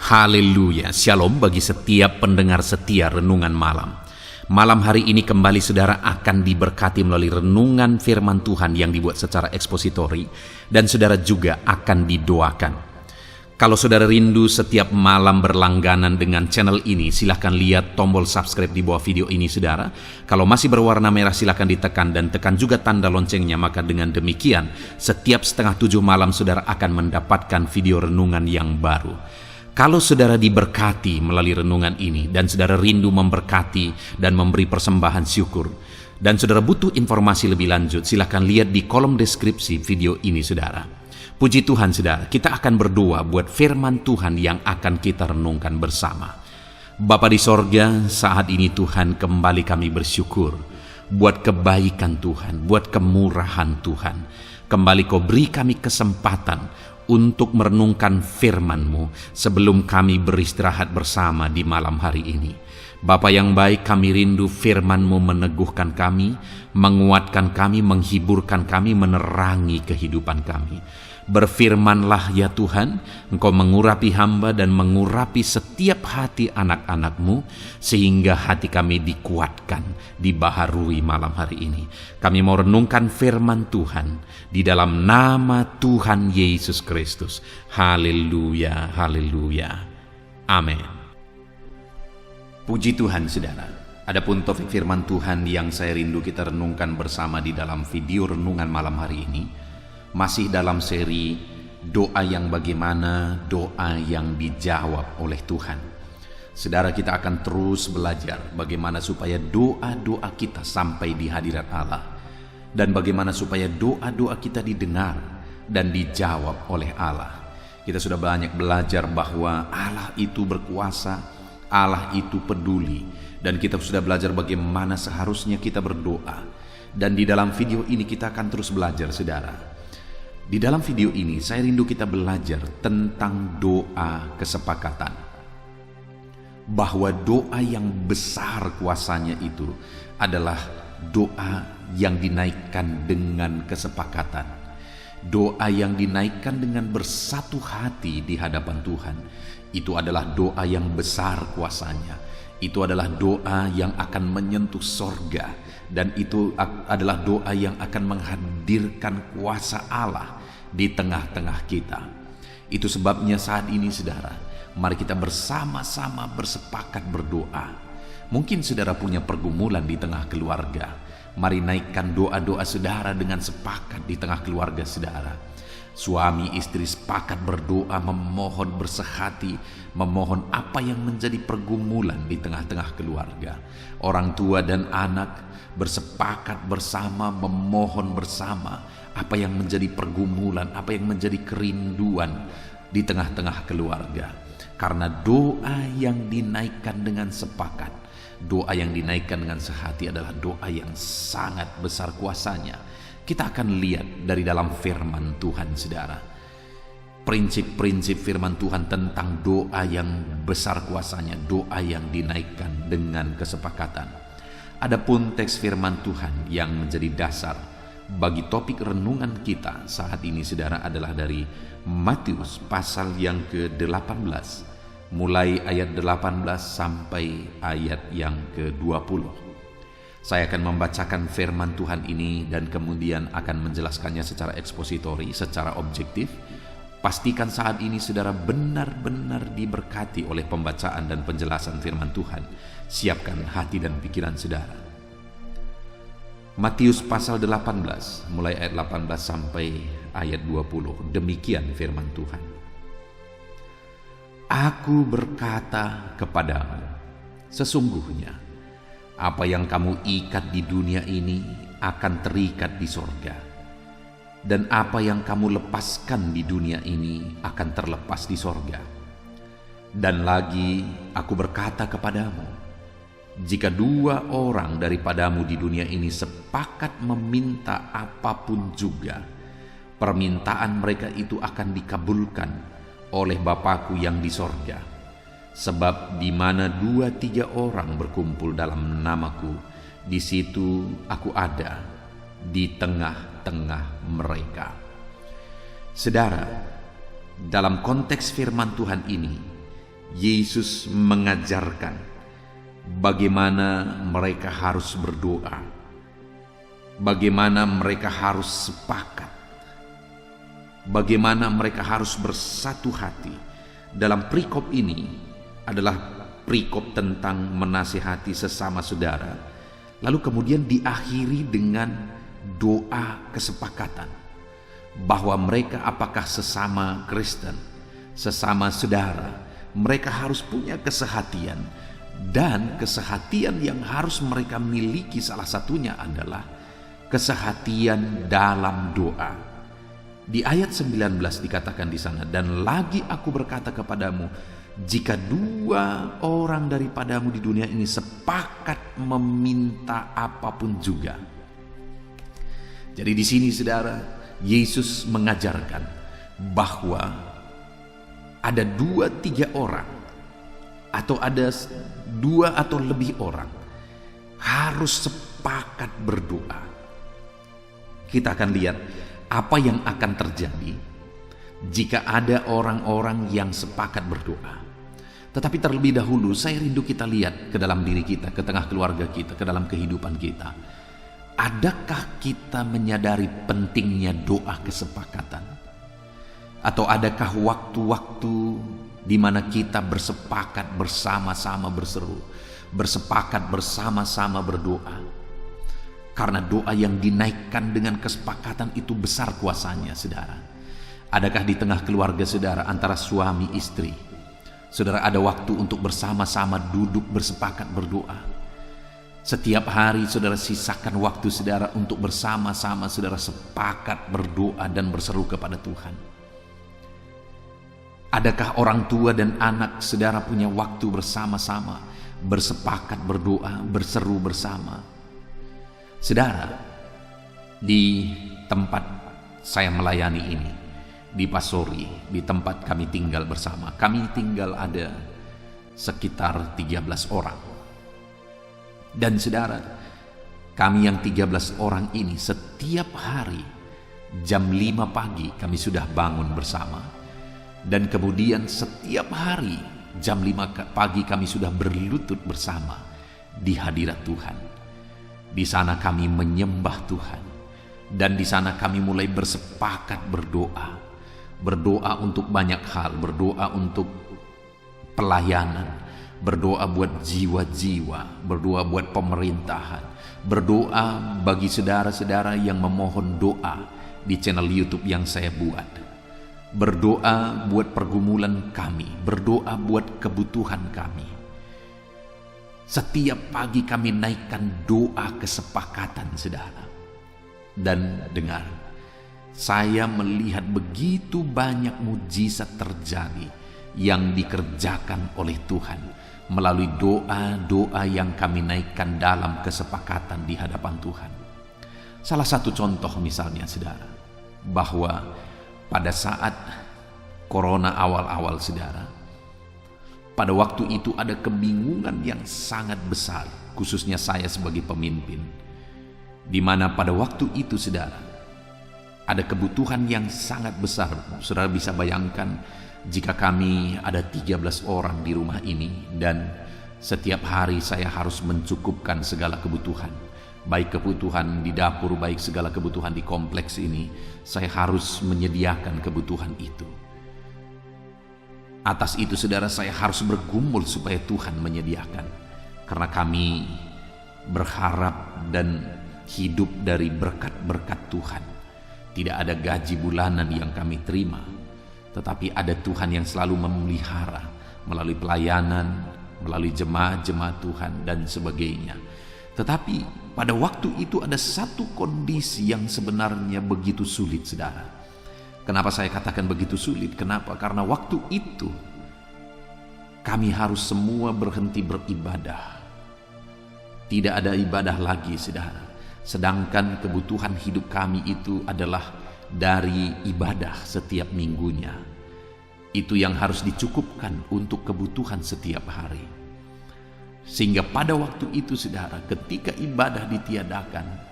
Haleluya, shalom bagi setiap pendengar setia Renungan Malam. Malam hari ini kembali saudara akan diberkati melalui renungan firman Tuhan yang dibuat secara ekspositori, dan saudara juga akan didoakan. Kalau saudara rindu setiap malam berlangganan dengan channel ini, silahkan lihat tombol subscribe di bawah video ini saudara. Kalau masih berwarna merah silahkan ditekan dan tekan juga tanda loncengnya, maka dengan demikian setiap 6:30 malam saudara akan mendapatkan video renungan yang baru. Kalau saudara diberkati melalui renungan ini dan saudara rindu memberkati dan memberi persembahan syukur, dan saudara butuh informasi lebih lanjut, silahkan lihat di kolom deskripsi video ini saudara. Puji Tuhan saudara, kita akan berdoa buat firman Tuhan yang akan kita renungkan bersama. Bapa di sorga, saat ini Tuhan kembali kami bersyukur buat kebaikan Tuhan, buat kemurahan Tuhan. Kembali Kau beri kami kesempatan untuk merenungkan firman-Mu sebelum kami beristirahat bersama di malam hari ini. Bapa yang baik, kami rindu firman-Mu meneguhkan kami, menguatkan kami, menghiburkan kami, menerangi kehidupan kami. Berfirmanlah ya Tuhan, Engkau mengurapi hamba dan mengurapi setiap hati anak-anak-Mu, sehingga hati kami dikuatkan, dibaharui malam hari ini. Kami mau renungkan firman Tuhan di dalam nama Tuhan Yesus Kristus. Haleluya, haleluya. Amin. Puji Tuhan saudara. Adapun topik firman Tuhan yang saya rindu kita renungkan bersama di dalam video renungan malam hari ini, masih dalam seri doa yang bagaimana, doa yang dijawab oleh Tuhan. Saudara, kita akan terus belajar bagaimana supaya doa-doa kita sampai di hadirat Allah, dan bagaimana supaya doa-doa kita didengar dan dijawab oleh Allah. Kita sudah banyak belajar bahwa Allah itu berkuasa, Allah itu peduli, dan kita sudah belajar bagaimana seharusnya kita berdoa. Dan di dalam video ini kita akan terus belajar saudara. Di dalam video ini saya rindu kita belajar tentang doa kesepakatan. Bahwa doa yang besar kuasanya itu adalah doa yang dinaikkan dengan kesepakatan. Doa yang dinaikkan dengan bersatu hati di hadapan Tuhan. Itu adalah doa yang besar kuasanya. Itu adalah doa yang akan menyentuh sorga, dan itu adalah doa yang akan menghadirkan kuasa Allah di tengah-tengah kita. Itu sebabnya saat ini saudara, mari kita bersama-sama bersepakat berdoa. Mungkin saudara punya pergumulan di tengah keluarga. Mari naikkan doa-doa saudara dengan sepakat di tengah keluarga saudara. Suami istri sepakat berdoa, memohon bersehati, memohon apa yang menjadi pergumulan di tengah-tengah keluarga. Orang tua dan anak bersepakat bersama, memohon bersama apa yang menjadi pergumulan, apa yang menjadi kerinduan di tengah-tengah keluarga. Karena doa yang dinaikkan dengan sepakat, doa yang dinaikkan dengan sehati adalah doa yang sangat besar kuasanya. Kita akan lihat dari dalam firman Tuhan saudara, prinsip-prinsip firman Tuhan tentang doa yang besar kuasanya, doa yang dinaikkan dengan kesepakatan. Adapun teks firman Tuhan yang menjadi dasar bagi topik renungan kita saat ini saudara adalah dari Matius pasal yang ke-18, mulai ayat 18 sampai ayat yang ke-20. Saya akan membacakan firman Tuhan ini dan kemudian akan menjelaskannya secara ekspositori, secara objektif. Pastikan saat ini saudara benar-benar diberkati oleh pembacaan dan penjelasan firman Tuhan. Siapkan hati dan pikiran saudara. Matius pasal 18, mulai ayat 18 sampai ayat 20. Demikian firman Tuhan. Aku berkata kepadamu, sesungguhnya apa yang kamu ikat di dunia ini akan terikat di sorga, dan apa yang kamu lepaskan di dunia ini akan terlepas di sorga. Dan lagi aku berkata kepadamu, jika 2 orang daripadamu di dunia ini sepakat meminta apapun juga, permintaan mereka itu akan dikabulkan oleh Bapa-Ku yang di sorga. Sebab di mana 2-3 orang berkumpul dalam nama-Ku, di situ Aku ada di tengah-tengah mereka. Saudara, dalam konteks firman Tuhan ini, Yesus mengajarkan bagaimana mereka harus berdoa, bagaimana mereka harus sepakat, bagaimana mereka harus bersatu hati. Dalam perikop ini adalah perikop tentang menasihati sesama saudara, lalu kemudian diakhiri dengan doa kesepakatan bahwa mereka apakah sesama Kristen, sesama saudara, mereka harus punya kesehatian, dan kesehatian yang harus mereka miliki salah satunya adalah kesehatian dalam doa. Di ayat 19 dikatakan di sana, dan lagi aku berkata kepadamu, jika 2 orang daripadamu di dunia ini sepakat meminta apapun juga. Jadi di sini saudara, Yesus mengajarkan bahwa ada 2-3 orang, atau ada 2 atau lebih orang harus sepakat berdoa. Kita akan lihat apa yang akan terjadi jika ada orang-orang yang sepakat berdoa. Tetapi terlebih dahulu saya rindu kita lihat ke dalam diri kita, ke tengah keluarga kita, ke dalam kehidupan kita. Adakah kita menyadari pentingnya doa kesepakatan? Atau adakah waktu-waktu di mana kita bersepakat bersama-sama berseru, bersepakat bersama-sama berdoa? Karena doa yang dinaikkan dengan kesepakatan itu besar kuasanya, saudara. Adakah di tengah keluarga saudara antara suami istri, saudara ada waktu untuk bersama-sama duduk bersepakat berdoa? Setiap hari saudara sisakan waktu saudara untuk bersama-sama saudara sepakat berdoa dan berseru kepada Tuhan. Adakah orang tua dan anak saudara punya waktu bersama-sama bersepakat berdoa, berseru bersama? Saudara, di tempat saya melayani ini, di Pasori, di tempat kami tinggal bersama, kami tinggal ada sekitar 13 orang. Dan saudara, kami yang 13 orang ini setiap hari jam 5 pagi kami sudah bangun bersama. Dan kemudian setiap hari jam 5 pagi kami sudah berlutut bersama di hadirat Tuhan. Di sana kami menyembah Tuhan, dan di sana kami mulai bersepakat berdoa. Berdoa untuk banyak hal, berdoa untuk pelayanan, berdoa buat jiwa-jiwa, berdoa buat pemerintahan, berdoa bagi saudara-saudara yang memohon doa di channel YouTube yang saya buat, berdoa buat pergumulan kami, berdoa buat kebutuhan kami. Setiap pagi kami naikkan doa kesepakatan, saudara. Dan dengar, saya melihat begitu banyak mujizat terjadi yang dikerjakan oleh Tuhan melalui doa-doa yang kami naikkan dalam kesepakatan di hadapan Tuhan. Salah satu contoh misalnya, saudara, bahwa pada saat corona awal-awal, saudara, pada waktu itu ada kebingungan yang sangat besar, khususnya saya sebagai pemimpin, di mana pada waktu itu, saudara, ada kebutuhan yang sangat besar. Saudara bisa bayangkan jika kami ada 13 orang di rumah ini, dan setiap hari saya harus mencukupkan segala kebutuhan, baik kebutuhan di dapur, baik segala kebutuhan di kompleks ini, saya harus menyediakan kebutuhan itu. Atas itu, saudara, saya harus bergumul supaya Tuhan menyediakan. Karena kami berharap dan hidup dari berkat-berkat Tuhan. Tidak ada gaji bulanan yang kami terima, tetapi ada Tuhan yang selalu memelihara melalui pelayanan, melalui jemaat-jemaat Tuhan dan sebagainya. Tetapi pada waktu itu ada satu kondisi yang sebenarnya begitu sulit, saudara. Kenapa saya katakan begitu sulit? Kenapa? Karena waktu itu kami harus semua berhenti beribadah. Tidak ada ibadah lagi, saudara. Sedangkan kebutuhan hidup kami itu adalah dari ibadah setiap minggunya. Itu yang harus dicukupkan untuk kebutuhan setiap hari. Sehingga pada waktu itu, saudara, ketika ibadah ditiadakan,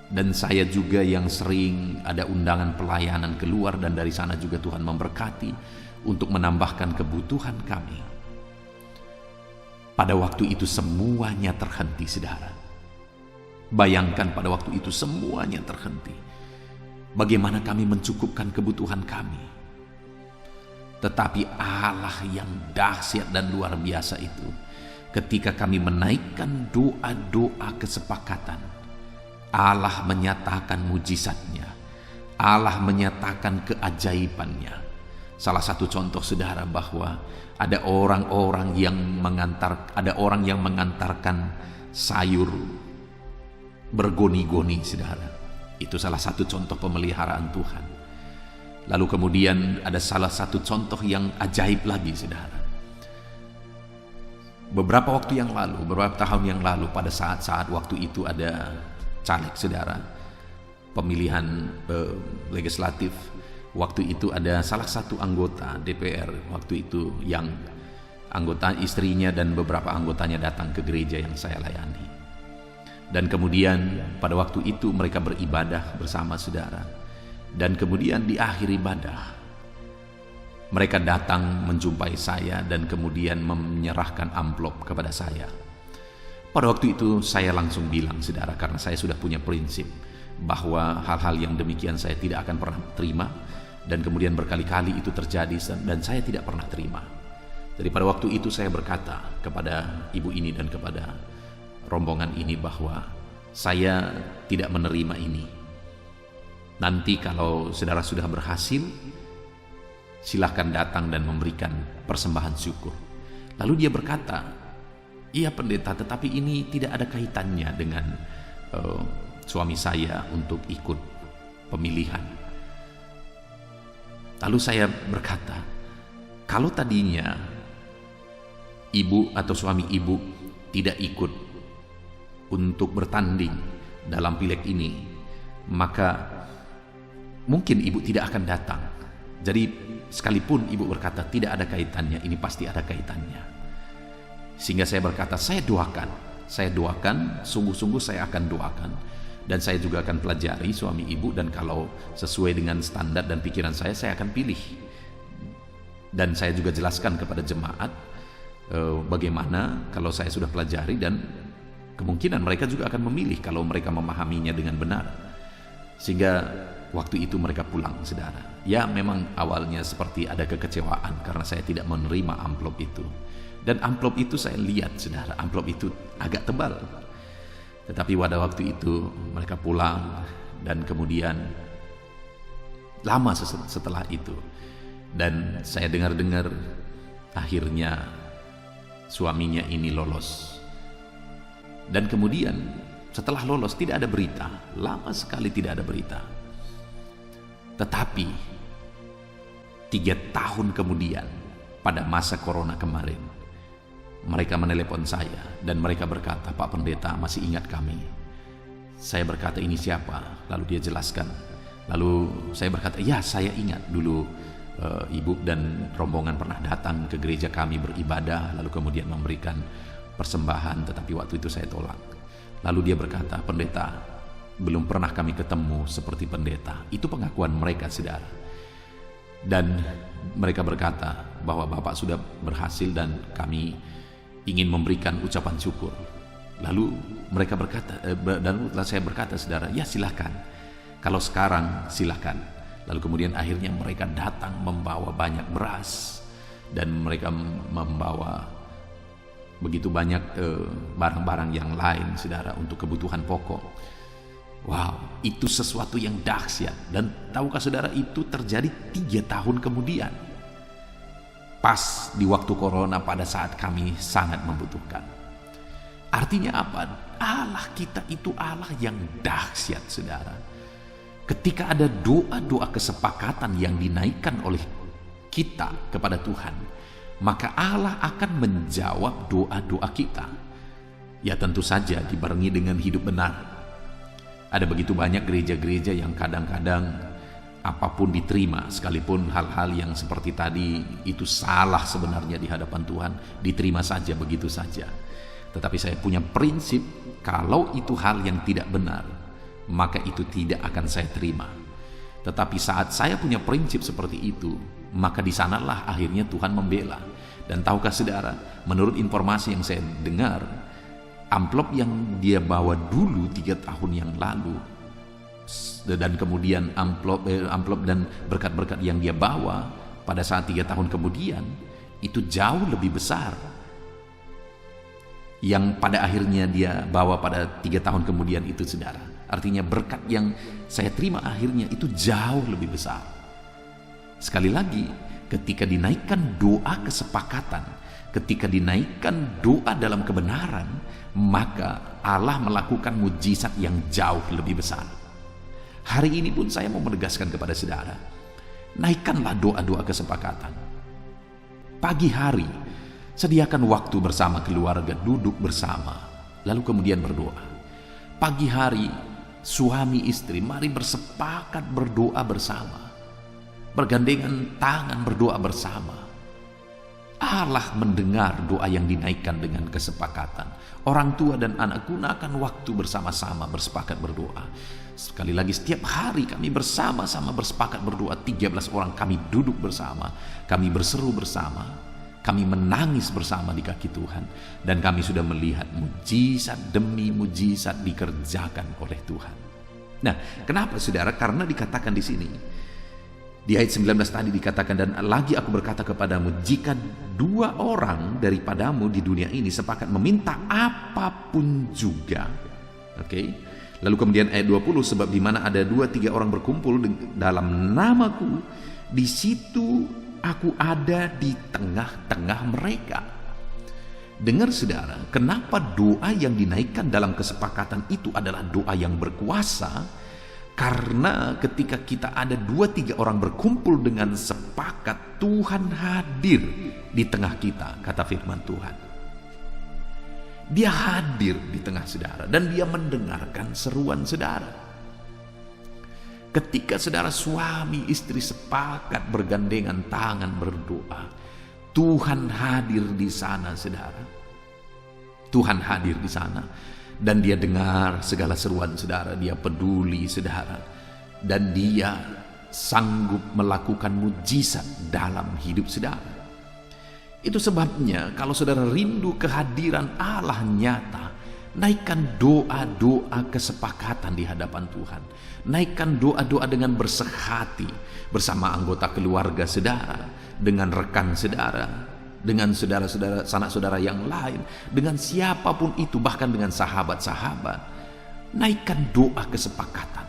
dan saya juga yang sering ada undangan pelayanan keluar, dan dari sana juga Tuhan memberkati. untuk menambahkan kebutuhan kami. Pada waktu itu semuanya terhenti, saudara. Bayangkan pada waktu itu semuanya terhenti. Bagaimana kami mencukupkan kebutuhan kami. Tetapi Allah yang dahsyat dan luar biasa itu, ketika kami menaikkan doa-doa kesepakatan, Allah menyatakan mujizatnya. Allah menyatakan keajaibannya. Salah satu contoh, saudara, bahwa ada orang yang mengantarkan sayur bergoni-goni, saudara. Itu salah satu contoh pemeliharaan Tuhan. Lalu kemudian ada salah satu contoh yang ajaib lagi, saudara. Beberapa tahun yang lalu, pada saat-saat waktu itu ada caleg, saudara, pemilihan legislatif. Waktu itu ada salah satu anggota DPR waktu itu yang anggota istrinya dan beberapa anggotanya datang ke gereja yang saya layani. Dan kemudian pada waktu itu mereka beribadah bersama, saudara. Dan kemudian di akhir ibadah mereka datang menjumpai saya dan kemudian menyerahkan amplop kepada saya. Pada waktu itu saya langsung bilang, saudara, karena saya sudah punya prinsip bahwa hal-hal yang demikian saya tidak akan pernah terima, dan kemudian berkali-kali itu terjadi dan saya tidak pernah terima. Jadi pada waktu itu saya berkata kepada ibu ini dan kepada rombongan ini bahwa saya tidak menerima ini. Nanti kalau saudara sudah berhasil, silahkan datang dan memberikan persembahan syukur. Lalu dia berkata, iya pendeta, tetapi ini tidak ada kaitannya dengan suami saya untuk ikut pemilihan. Lalu saya berkata, kalau tadinya ibu atau suami ibu tidak ikut untuk bertanding dalam pileg ini, maka mungkin ibu tidak akan datang. Jadi sekalipun ibu berkata tidak ada kaitannya, ini pasti ada kaitannya. Sehingga saya berkata, saya doakan, sungguh-sungguh saya akan doakan. Dan saya juga akan pelajari suami ibu, dan kalau sesuai dengan standar dan pikiran saya akan pilih. Dan saya juga jelaskan kepada jemaat bagaimana kalau saya sudah pelajari, dan kemungkinan mereka juga akan memilih kalau mereka memahaminya dengan benar. Sehingga waktu itu mereka pulang, saudara. Ya memang awalnya seperti ada kekecewaan karena saya tidak menerima amplop itu. Dan amplop itu saya lihat, saudara, amplop itu agak tebal. Tetapi pada waktu itu mereka pulang, dan kemudian lama setelah itu, dan saya dengar-dengar akhirnya suaminya ini lolos. Dan kemudian setelah lolos tidak ada berita, lama sekali tidak ada berita. Tetapi 3 tahun kemudian, pada masa corona kemarin, mereka menelepon saya dan mereka berkata, Pak Pendeta, masih ingat kami? Saya berkata, ini siapa? Lalu dia jelaskan. Lalu saya berkata, ya saya ingat dulu ibu dan rombongan pernah datang ke gereja kami beribadah, lalu kemudian memberikan persembahan, tetapi waktu itu saya tolak. Lalu dia berkata, Pendeta, belum pernah kami ketemu seperti pendeta. Itu pengakuan mereka, saudara. Dan mereka berkata bahwa Bapak sudah berhasil dan kami ingin memberikan ucapan syukur. Lalu mereka berkata, dan saya berkata, saudara, ya silakan. Kalau sekarang silakan. Lalu kemudian akhirnya mereka datang membawa banyak beras, dan mereka membawa begitu banyak barang-barang yang lain, saudara, untuk kebutuhan pokok. Wow, itu sesuatu yang dahsyat. Dan tahukah saudara, itu terjadi 3 tahun kemudian, pas di waktu corona, pada saat kami sangat membutuhkan. Artinya apa? Allah kita itu Allah yang dahsyat, saudara. Ketika ada doa-doa kesepakatan yang dinaikkan oleh kita kepada Tuhan, maka Allah akan menjawab doa-doa kita. Ya tentu saja dibarengi dengan hidup benar. Ada begitu banyak gereja-gereja yang kadang-kadang apapun diterima, sekalipun hal-hal yang seperti tadi itu salah sebenarnya di hadapan Tuhan, diterima saja begitu saja. Tetapi saya punya prinsip, kalau itu hal yang tidak benar, maka itu tidak akan saya terima. Tetapi saat saya punya prinsip seperti itu, maka di sanalah akhirnya Tuhan membela. Dan tahukah saudara, menurut informasi yang saya dengar, amplop yang dia bawa dulu 3 tahun yang lalu, dan kemudian amplop dan berkat-berkat yang dia bawa pada saat 3 tahun kemudian, itu jauh lebih besar yang pada akhirnya dia bawa pada 3 tahun kemudian itu, saudara. Artinya berkat yang saya terima akhirnya itu jauh lebih besar. Sekali lagi, ketika dinaikkan doa kesepakatan, ketika dinaikkan doa dalam kebenaran, maka Allah melakukan mujizat yang jauh lebih besar. Hari ini pun saya mau menegaskan kepada saudara, naikkanlah doa-doa kesepakatan. Pagi hari, sediakan waktu bersama keluarga, duduk bersama, lalu kemudian berdoa. Pagi hari, suami istri, mari bersepakat berdoa bersama, bergandengan tangan berdoa bersama. Allah mendengar doa yang dinaikkan dengan kesepakatan. Orang tua dan anak gunakan waktu bersama-sama bersepakat berdoa. Sekali lagi, setiap hari kami bersama-sama bersepakat berdoa. 13 orang kami duduk bersama, kami berseru bersama, kami menangis bersama di kaki Tuhan, dan kami sudah melihat mujizat demi mujizat dikerjakan oleh Tuhan. Nah, kenapa saudara? Karena dikatakan di sini, di ayat 19 tadi dikatakan, dan lagi aku berkata kepadamu, jika 2 orang daripadamu di dunia ini sepakat meminta apapun juga. Oke. Lalu kemudian ayat 20, sebab di mana ada 2-3 orang berkumpul dalam namaku, di situ aku ada di tengah-tengah mereka. Dengar saudara, kenapa doa yang dinaikkan dalam kesepakatan itu adalah doa yang berkuasa? Karena ketika kita ada 2-3 orang berkumpul dengan sepakat, Tuhan hadir di tengah kita, kata firman Tuhan. Dia hadir di tengah saudara dan dia mendengarkan seruan saudara. Ketika saudara suami istri sepakat bergandengan tangan berdoa, Tuhan hadir di sana, saudara. Tuhan hadir di sana. Dan dia dengar segala seruan saudara, dia peduli saudara, dan dia sanggup melakukan mujizat dalam hidup saudara. Itu sebabnya kalau saudara rindu kehadiran Allah nyata, naikkan doa-doa kesepakatan di hadapan Tuhan. Naikkan doa-doa dengan bersehati bersama anggota keluarga saudara, dengan rekan saudara, dengan saudara-saudara, sanak saudara yang lain, dengan siapapun itu, bahkan dengan sahabat-sahabat. Naikkan doa kesepakatan.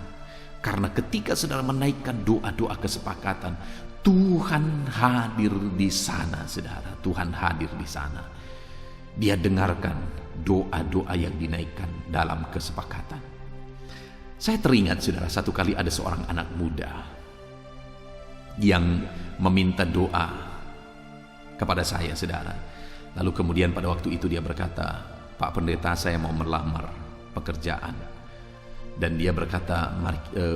Karena ketika saudara menaikkan doa-doa kesepakatan, Tuhan hadir di sana, saudara. Tuhan hadir di sana. Dia dengarkan doa-doa yang dinaikkan dalam kesepakatan. Saya teringat, saudara, satu kali ada seorang anak muda yang meminta doa kepada saya, saudara. Lalu kemudian pada waktu itu dia berkata, Pak Pendeta, saya mau melamar pekerjaan. Dan dia berkata,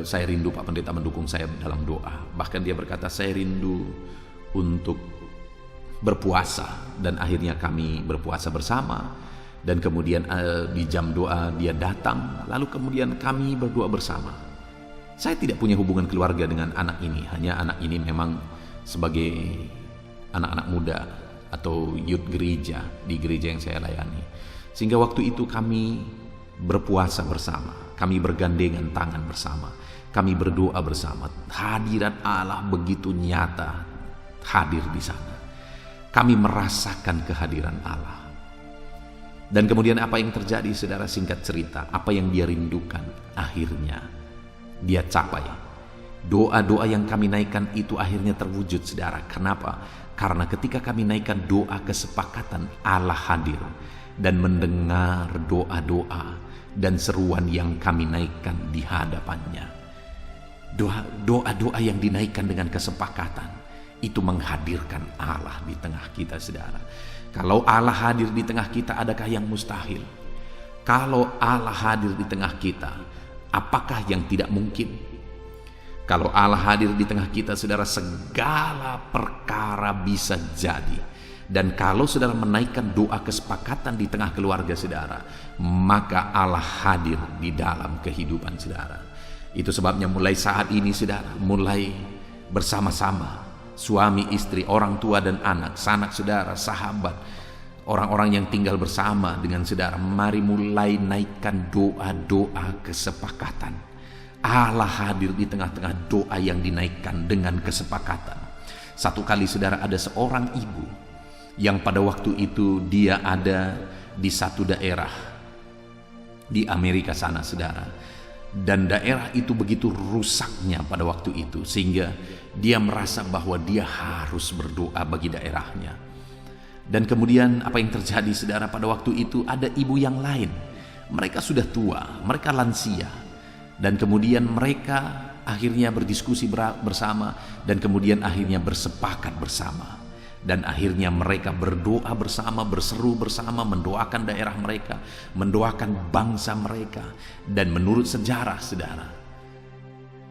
saya rindu Pak Pendeta mendukung saya dalam doa. Bahkan dia berkata, saya rindu untuk berpuasa. Dan akhirnya kami berpuasa bersama. Dan kemudian di jam doa dia datang. Lalu kemudian kami berdoa bersama. Saya tidak punya hubungan keluarga dengan anak ini. Hanya anak ini memang sebagai anak-anak muda atau youth gereja di gereja yang saya layani. Sehingga waktu itu kami berpuasa bersama, kami bergandengan tangan bersama, kami berdoa bersama. Hadirat Allah begitu nyata hadir di sana. Kami merasakan kehadiran Allah. Dan kemudian apa yang terjadi, saudara? Singkat cerita, apa yang dia rindukan akhirnya dia capai. Doa-doa yang kami naikkan itu akhirnya terwujud, saudara. Kenapa? Karena ketika kami naikkan doa kesepakatan, Allah hadir dan mendengar doa-doa dan seruan yang kami naikkan di hadapannya. Doa-doa yang dinaikkan dengan kesepakatan itu menghadirkan Allah di tengah kita, saudara. Kalau Allah hadir di tengah kita, adakah yang mustahil? Kalau Allah hadir di tengah kita, apakah yang tidak mungkin? Kalau Allah hadir di tengah kita, saudara, segala perkara bisa jadi. Dan kalau saudara menaikkan doa kesepakatan di tengah keluarga saudara, maka Allah hadir di dalam kehidupan saudara. Itu sebabnya mulai saat ini saudara, mulai bersama-sama suami, istri, orang tua dan anak, sanak saudara, sahabat, orang-orang yang tinggal bersama dengan saudara, mari mulai naikkan doa-doa kesepakatan. Allah hadir di tengah-tengah doa yang dinaikkan dengan kesepakatan. Satu kali saudara, ada seorang ibu yang pada waktu itu dia ada di satu daerah di Amerika sana saudara, dan daerah itu begitu rusaknya pada waktu itu sehingga dia merasa bahwa dia harus berdoa bagi daerahnya. Dan kemudian apa yang terjadi saudara, pada waktu itu ada ibu yang lain, mereka sudah tua, mereka lansia, dan kemudian mereka akhirnya berdiskusi bersama dan kemudian akhirnya bersepakat bersama. Dan akhirnya mereka berdoa bersama, berseru bersama, mendoakan daerah mereka, mendoakan bangsa mereka. Dan menurut sejarah saudara,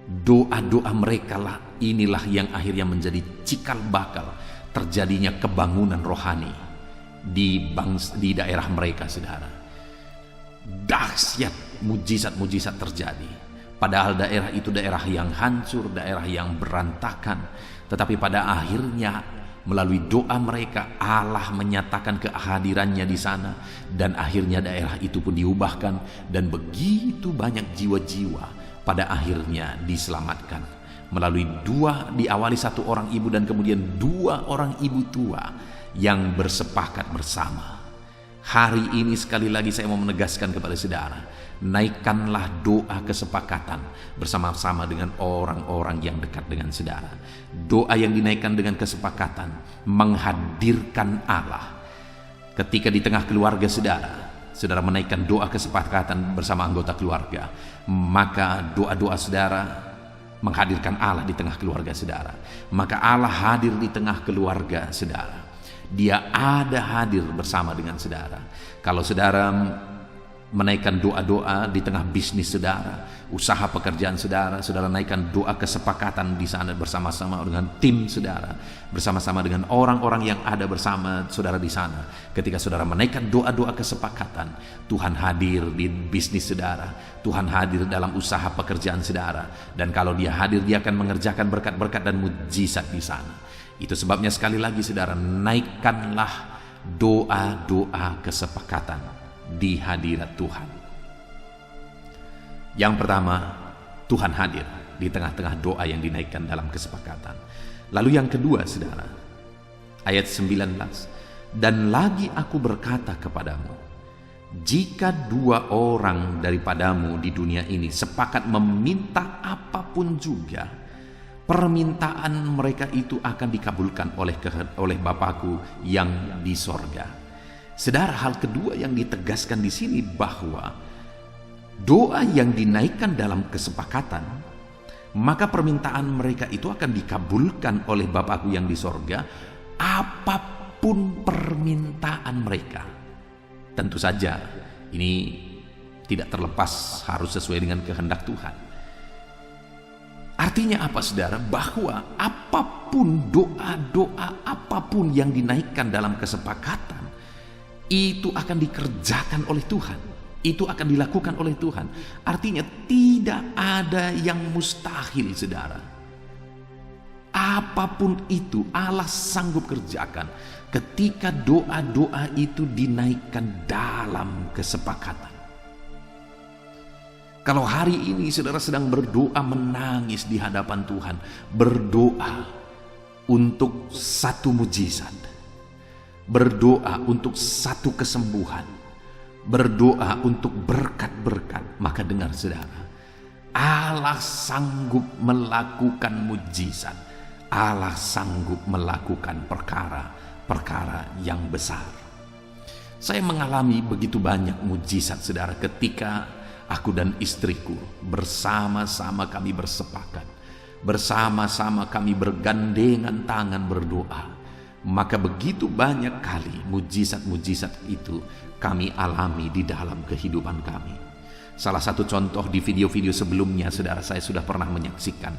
doa-doa mereka lah inilah yang akhirnya menjadi cikal bakal terjadinya kebangunan rohani di daerah mereka saudara. Dahsyat mujizat-mujizat terjadi. Padahal daerah itu daerah yang hancur, daerah yang berantakan, tetapi pada akhirnya melalui doa mereka Allah menyatakan kehadirannya di sana, dan akhirnya daerah itu pun diubahkan dan begitu banyak jiwa-jiwa pada akhirnya diselamatkan melalui diawali satu orang ibu dan kemudian 2 orang ibu tua yang bersepakat bersama. Hari ini sekali lagi saya mau menegaskan kepada saudara, naikkanlah doa kesepakatan bersama-sama dengan orang-orang yang dekat dengan saudara. Doa yang dinaikkan dengan kesepakatan menghadirkan Allah. Ketika di tengah keluarga saudara menaikkan doa kesepakatan bersama anggota keluarga, maka doa-doa saudara menghadirkan Allah di tengah keluarga saudara. Maka Allah hadir di tengah keluarga saudara. Dia ada hadir bersama dengan saudara. Kalau saudara menaikkan doa-doa di tengah bisnis saudara, usaha pekerjaan saudara, saudara naikkan doa kesepakatan di sana bersama-sama dengan tim saudara, bersama-sama dengan orang-orang yang ada bersama saudara di sana. Ketika saudara menaikkan doa-doa kesepakatan, Tuhan hadir di bisnis saudara, Tuhan hadir dalam usaha pekerjaan saudara, dan kalau Dia hadir, Dia akan mengerjakan berkat-berkat dan mujizat di sana. Itu sebabnya sekali lagi saudara, naikkanlah doa-doa kesepakatan di hadirat Tuhan. Yang pertama, Tuhan hadir di tengah-tengah doa yang dinaikkan dalam kesepakatan. Lalu yang kedua saudara, ayat 19, dan lagi aku berkata kepadamu, jika 2 orang daripadamu di dunia ini sepakat meminta apapun juga, permintaan mereka itu akan dikabulkan oleh Bapakku yang di sorga. Saudara, hal kedua yang ditegaskan di sini bahwa doa yang dinaikkan dalam kesepakatan, maka permintaan mereka itu akan dikabulkan oleh Bapakku yang di sorga, apapun permintaan mereka. Tentu saja ini tidak terlepas harus sesuai dengan kehendak Tuhan. Artinya apa saudara? Bahwa apapun doa-doa apapun yang dinaikkan dalam kesepakatan, itu akan dikerjakan oleh Tuhan, itu akan dilakukan oleh Tuhan. Artinya tidak ada yang mustahil saudara. Apapun itu Allah sanggup kerjakan ketika doa-doa itu dinaikkan dalam kesepakatan. Kalau hari ini saudara sedang berdoa menangis di hadapan Tuhan, berdoa untuk satu mujizat, berdoa untuk satu kesembuhan, berdoa untuk berkat-berkat, maka dengar saudara, Allah sanggup melakukan mujizat, Allah sanggup melakukan perkara-perkara yang besar. Saya mengalami begitu banyak mujizat saudara ketika aku dan istriku bersama-sama kami bersepakat, bersama-sama kami bergandengan tangan berdoa. Maka begitu banyak kali mujizat-mujizat itu kami alami di dalam kehidupan kami. Salah satu contoh di video-video sebelumnya saudara, saya sudah pernah menyaksikan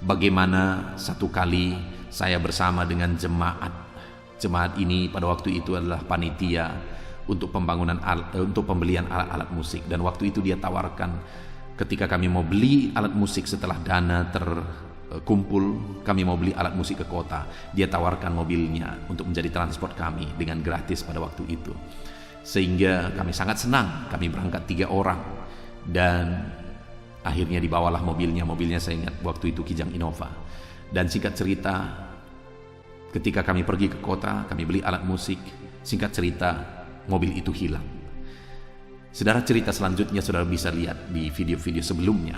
bagaimana satu kali saya bersama dengan jemaat ini pada waktu itu adalah panitia untuk pembelian alat-alat musik, dan waktu itu dia tawarkan ketika kami mau beli alat musik setelah dana terkumpul, kami mau beli alat musik ke kota, dia tawarkan mobilnya untuk menjadi transport kami dengan gratis pada waktu itu. Sehingga kami sangat senang, kami berangkat 3 orang dan akhirnya dibawalah mobilnya saya ingat waktu itu Kijang Innova. Dan singkat cerita, ketika kami pergi ke kota, kami beli alat musik, singkat cerita mobil itu hilang. Saudara, cerita selanjutnya saudara bisa lihat di video-video sebelumnya.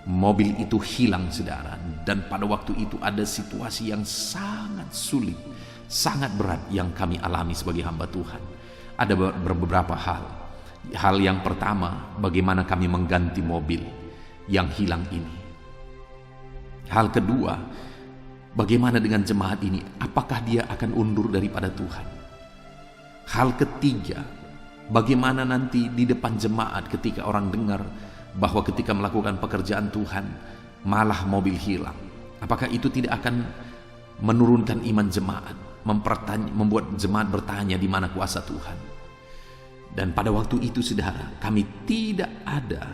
Mobil itu hilang, saudara, dan pada waktu itu ada situasi yang sangat sulit, sangat berat yang kami alami sebagai hamba Tuhan. Ada beberapa hal. Hal yang pertama, bagaimana kami mengganti mobil yang hilang ini. Hal kedua, bagaimana dengan jemaat ini? Apakah dia akan undur daripada Tuhan? Hal ketiga, bagaimana nanti di depan jemaat ketika orang dengar bahwa ketika melakukan pekerjaan Tuhan malah mobil hilang? Apakah itu tidak akan menurunkan iman jemaat, membuat jemaat bertanya di mana kuasa Tuhan? Dan pada waktu itu, saudara, kami tidak ada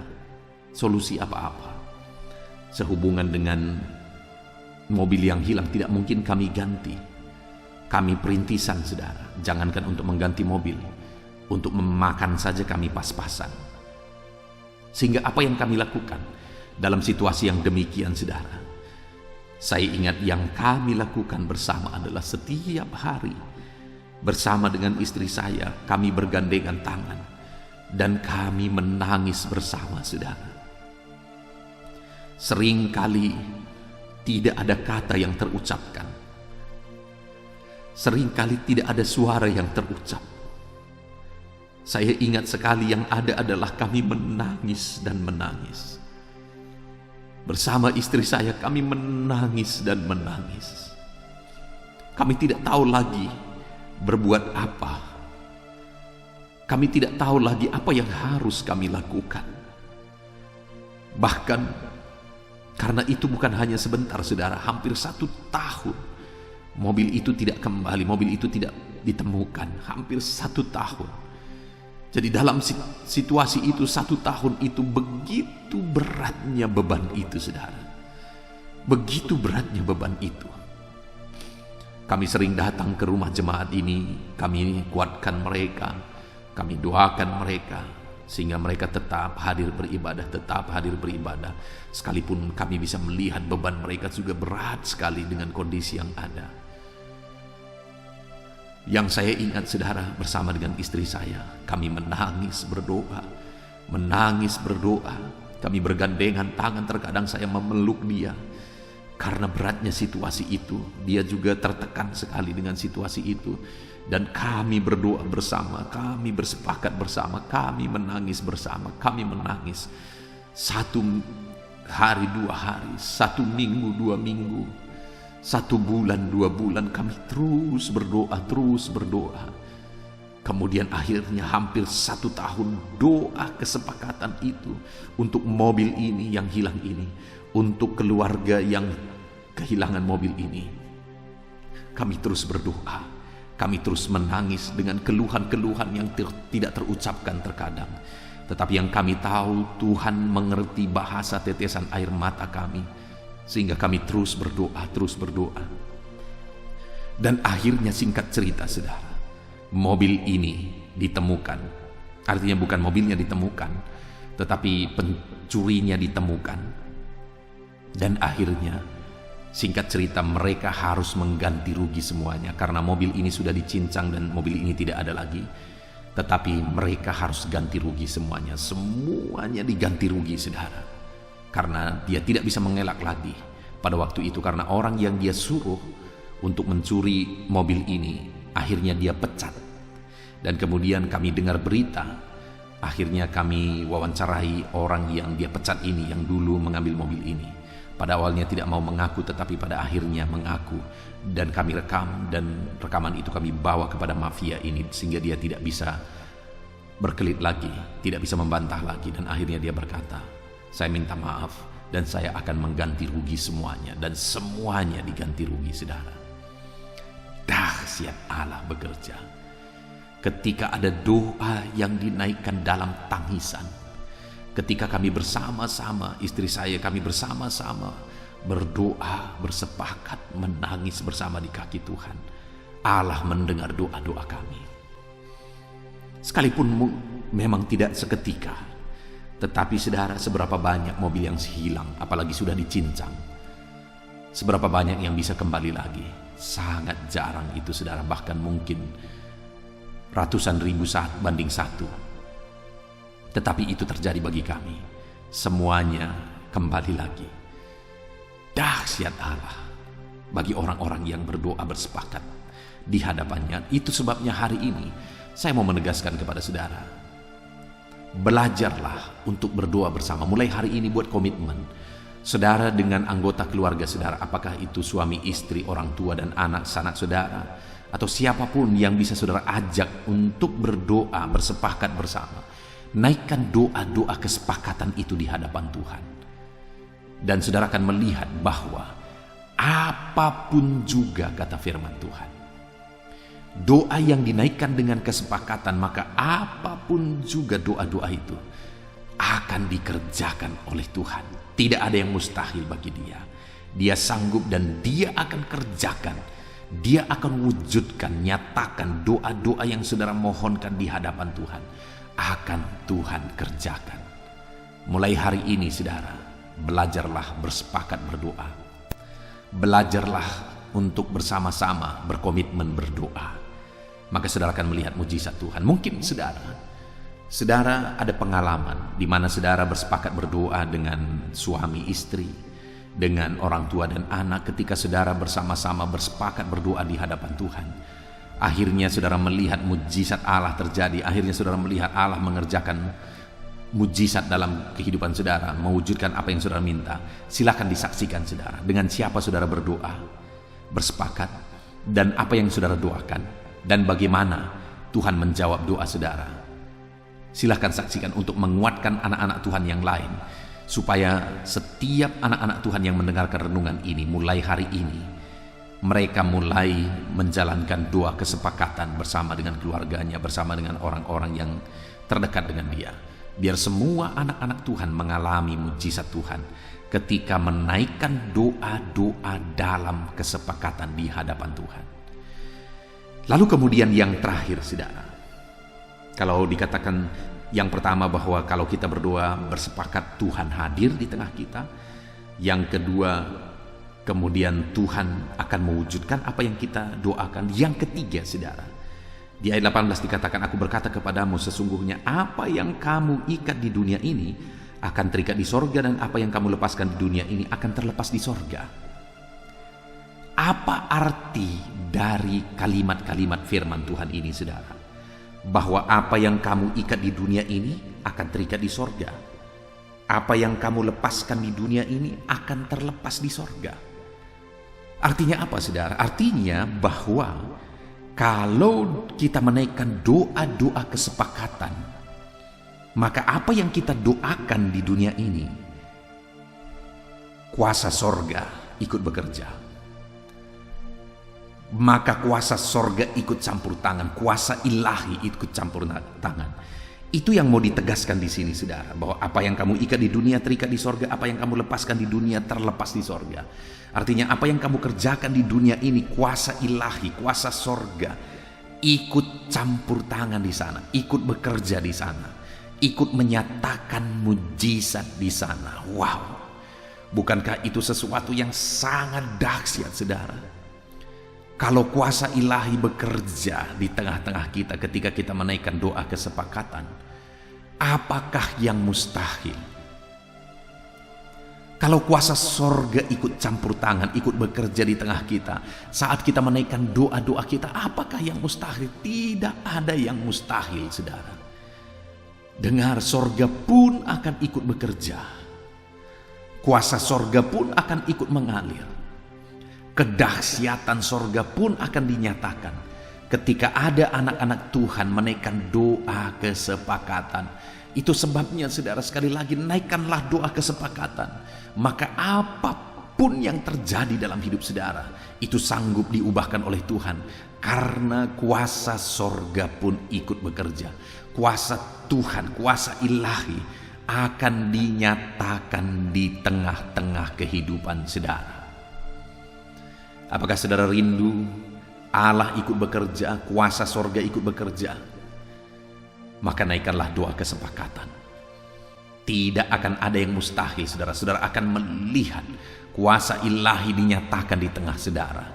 solusi apa-apa. Sehubungan dengan mobil yang hilang, tidak mungkin kami ganti. Kami perintisan, saudara. Jangankan untuk mengganti mobil, untuk memakan saja kami pas-pasan. Sehingga apa yang kami lakukan dalam situasi yang demikian, saudara? Saya ingat yang kami lakukan bersama adalah setiap hari bersama dengan istri saya, kami bergandengan tangan dan kami menangis bersama, saudara. Seringkali tidak ada kata yang terucapkan. Seringkali tidak ada suara yang terucap. Saya ingat sekali yang ada adalah kami menangis dan menangis. Bersama istri saya kami menangis dan menangis. Kami tidak tahu lagi berbuat apa. Kami tidak tahu lagi apa yang harus kami lakukan. Bahkan karena itu bukan hanya sebentar, saudara, hampir 1 tahun mobil itu tidak kembali, mobil itu tidak ditemukan, hampir 1 tahun. Jadi dalam situasi itu 1 tahun itu begitu beratnya beban itu, saudara. Begitu beratnya beban itu. Kami sering datang ke rumah jemaat ini, kami kuatkan mereka, kami doakan mereka, sehingga mereka tetap hadir beribadah, sekalipun kami bisa melihat beban mereka juga berat sekali dengan kondisi yang ada. Yang saya ingat, saudara, bersama dengan istri saya, kami menangis berdoa, kami bergandengan tangan, terkadang saya memeluk dia, karena beratnya situasi itu. Dia juga tertekan sekali dengan situasi itu. Dan kami berdoa bersama, kami bersepakat bersama, kami menangis bersama, kami menangis. 1 hari, 2 hari, 1 minggu, 2 minggu, 1 bulan, 2 bulan, kami terus berdoa. Kemudian akhirnya hampir 1 tahun doa kesepakatan itu untuk mobil ini yang hilang ini, untuk keluarga yang kehilangan mobil ini. Kami terus berdoa, kami terus menangis dengan keluhan-keluhan yang tidak terucapkan terkadang. Tetapi yang kami tahu, Tuhan mengerti bahasa tetesan air mata kami, sehingga kami terus berdoa. Dan akhirnya, singkat cerita, saudara, mobil ini ditemukan. Artinya bukan mobilnya ditemukan, tetapi pencurinya ditemukan. Dan akhirnya, singkat cerita, mereka harus mengganti rugi semuanya, karena mobil ini sudah dicincang dan mobil ini tidak ada lagi. Tetapi mereka harus ganti rugi semuanya. Semuanya diganti rugi, saudara. Karena dia tidak bisa mengelak lagi pada waktu itu, karena orang yang dia suruh untuk mencuri mobil ini akhirnya dia pecat. Dan kemudian kami dengar berita, akhirnya kami wawancarai orang yang dia pecat ini, yang dulu mengambil mobil ini. Pada awalnya tidak mau mengaku, tetapi pada akhirnya mengaku. Dan kami rekam, dan rekaman itu kami bawa kepada mafia ini, sehingga dia tidak bisa berkelit lagi, tidak bisa membantah lagi. Dan akhirnya dia berkata, saya minta maaf dan saya akan mengganti rugi semuanya. Dan semuanya diganti rugi, saudara. Dahsyat Allah bekerja. Ketika ada doa yang dinaikkan dalam tangisan, ketika kami bersama-sama, istri saya, kami bersama-sama berdoa, bersepakat, menangis bersama di kaki Tuhan, Allah mendengar doa-doa kami. Sekalipun memang tidak seketika, tetapi saudara, seberapa banyak mobil yang hilang, apalagi sudah dicincang, seberapa banyak yang bisa kembali lagi? Sangat jarang itu saudara, bahkan mungkin ratusan ribu saat banding satu. Tetapi itu terjadi bagi kami. Semuanya kembali lagi. Dahsyat Allah bagi orang-orang yang berdoa bersepakat di hadapannya. Itu sebabnya hari ini saya mau menegaskan kepada saudara, belajarlah untuk berdoa bersama. Mulai hari ini buat komitmen saudara dengan anggota keluarga saudara, apakah itu suami, istri, orang tua, dan anak, sanak saudara, atau siapapun yang bisa saudara ajak untuk berdoa, bersepakat bersama. Naikkan doa-doa kesepakatan itu di hadapan Tuhan. Dan saudara akan melihat bahwa apapun juga, kata firman Tuhan, doa yang dinaikkan dengan kesepakatan, maka apapun juga doa-doa itu akan dikerjakan oleh Tuhan. Tidak ada yang mustahil bagi Dia. Dia sanggup dan Dia akan kerjakan. Dia akan wujudkan, nyatakan doa-doa yang saudara mohonkan di hadapan Tuhan. Akan Tuhan kerjakan. Mulai hari ini saudara, belajarlah bersepakat berdoa. Belajarlah untuk bersama-sama berkomitmen berdoa. Maka saudara akan melihat mujizat Tuhan. Mungkin saudara ada pengalaman di mana saudara bersepakat berdoa dengan suami istri, dengan orang tua dan anak. Ketika saudara bersama-sama bersepakat berdoa di hadapan Tuhan, akhirnya saudara melihat mujizat Allah terjadi. Akhirnya saudara melihat Allah mengerjakan mujizat dalam kehidupan saudara, mewujudkan apa yang saudara minta. Silakan disaksikan saudara, dengan siapa saudara berdoa, bersepakat, dan apa yang saudara doakan, dan bagaimana Tuhan menjawab doa saudara. Silahkan saksikan untuk menguatkan anak-anak Tuhan yang lain, supaya setiap anak-anak Tuhan yang mendengarkan renungan ini mulai hari ini, mereka mulai menjalankan doa kesepakatan bersama dengan keluarganya, bersama dengan orang-orang yang terdekat dengan dia. Biar semua anak-anak Tuhan mengalami mujizat Tuhan ketika menaikkan doa-doa dalam kesepakatan di hadapan Tuhan. Lalu kemudian yang terakhir saudara, kalau dikatakan yang pertama bahwa kalau kita berdoa bersepakat Tuhan hadir di tengah kita. Yang kedua, kemudian Tuhan akan mewujudkan apa yang kita doakan. Yang ketiga saudara, di ayat 18 dikatakan, aku berkata kepadamu, sesungguhnya apa yang kamu ikat di dunia ini akan terikat di sorga, dan apa yang kamu lepaskan di dunia ini akan terlepas di sorga. Apa arti dari kalimat-kalimat firman Tuhan ini saudara? Bahwa apa yang kamu ikat di dunia ini akan terikat di sorga. Apa yang kamu lepaskan di dunia ini akan terlepas di sorga. Artinya apa saudara? Artinya bahwa kalau kita menaikkan doa-doa kesepakatan, maka apa yang kita doakan di dunia ini, kuasa sorga ikut bekerja. Maka kuasa sorga ikut campur tangan, kuasa ilahi ikut campur tangan. Itu yang mau ditegaskan di sini saudara, bahwa apa yang kamu ikat di dunia terikat di sorga, apa yang kamu lepaskan di dunia terlepas di sorga. Artinya apa yang kamu kerjakan di dunia ini, kuasa ilahi, kuasa sorga ikut campur tangan di sana, ikut bekerja di sana, ikut menyatakan mujizat di sana. Wow, bukankah itu sesuatu yang sangat dahsyat saudara? Kalau kuasa ilahi bekerja di tengah-tengah kita ketika kita menaikkan doa kesepakatan, apakah yang mustahil? Kalau kuasa sorga ikut campur tangan, ikut bekerja di tengah kita saat kita menaikkan doa-doa kita, apakah yang mustahil? Tidak ada yang mustahil saudara. Dengar, sorga pun akan ikut bekerja. Kuasa sorga pun akan ikut mengalir. Kedahsyatan sorga pun akan dinyatakan ketika ada anak-anak Tuhan menaikkan doa kesepakatan. Itu sebabnya saudara, sekali lagi, naikkanlah doa kesepakatan. Maka apapun yang terjadi dalam hidup saudara, itu sanggup diubahkan oleh Tuhan. Karena kuasa sorga pun ikut bekerja. Kuasa Tuhan, kuasa ilahi akan dinyatakan di tengah-tengah kehidupan saudara. Apakah saudara rindu Allah ikut bekerja, kuasa sorga ikut bekerja? Maka naikkanlah doa kesepakatan. Tidak akan ada yang mustahil, saudara. Saudara akan melihat kuasa ilahi dinyatakan di tengah saudara.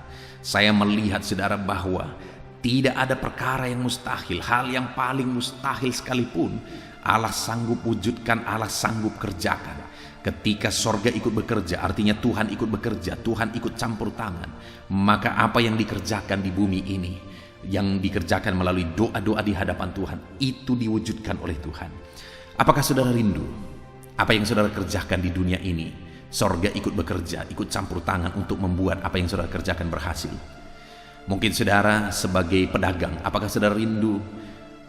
Saya melihat saudara bahwa tidak ada perkara yang mustahil. Hal yang paling mustahil sekalipun Allah sanggup wujudkan, Allah sanggup kerjakan. Ketika sorga ikut bekerja, artinya Tuhan ikut bekerja, Tuhan ikut campur tangan. Maka apa yang dikerjakan di bumi ini, yang dikerjakan melalui doa-doa di hadapan Tuhan, itu diwujudkan oleh Tuhan. Apakah saudara rindu apa yang saudara kerjakan di dunia ini? Sorga ikut bekerja, ikut campur tangan untuk membuat apa yang saudara kerjakan berhasil. Mungkin saudara sebagai pedagang, apakah saudara rindu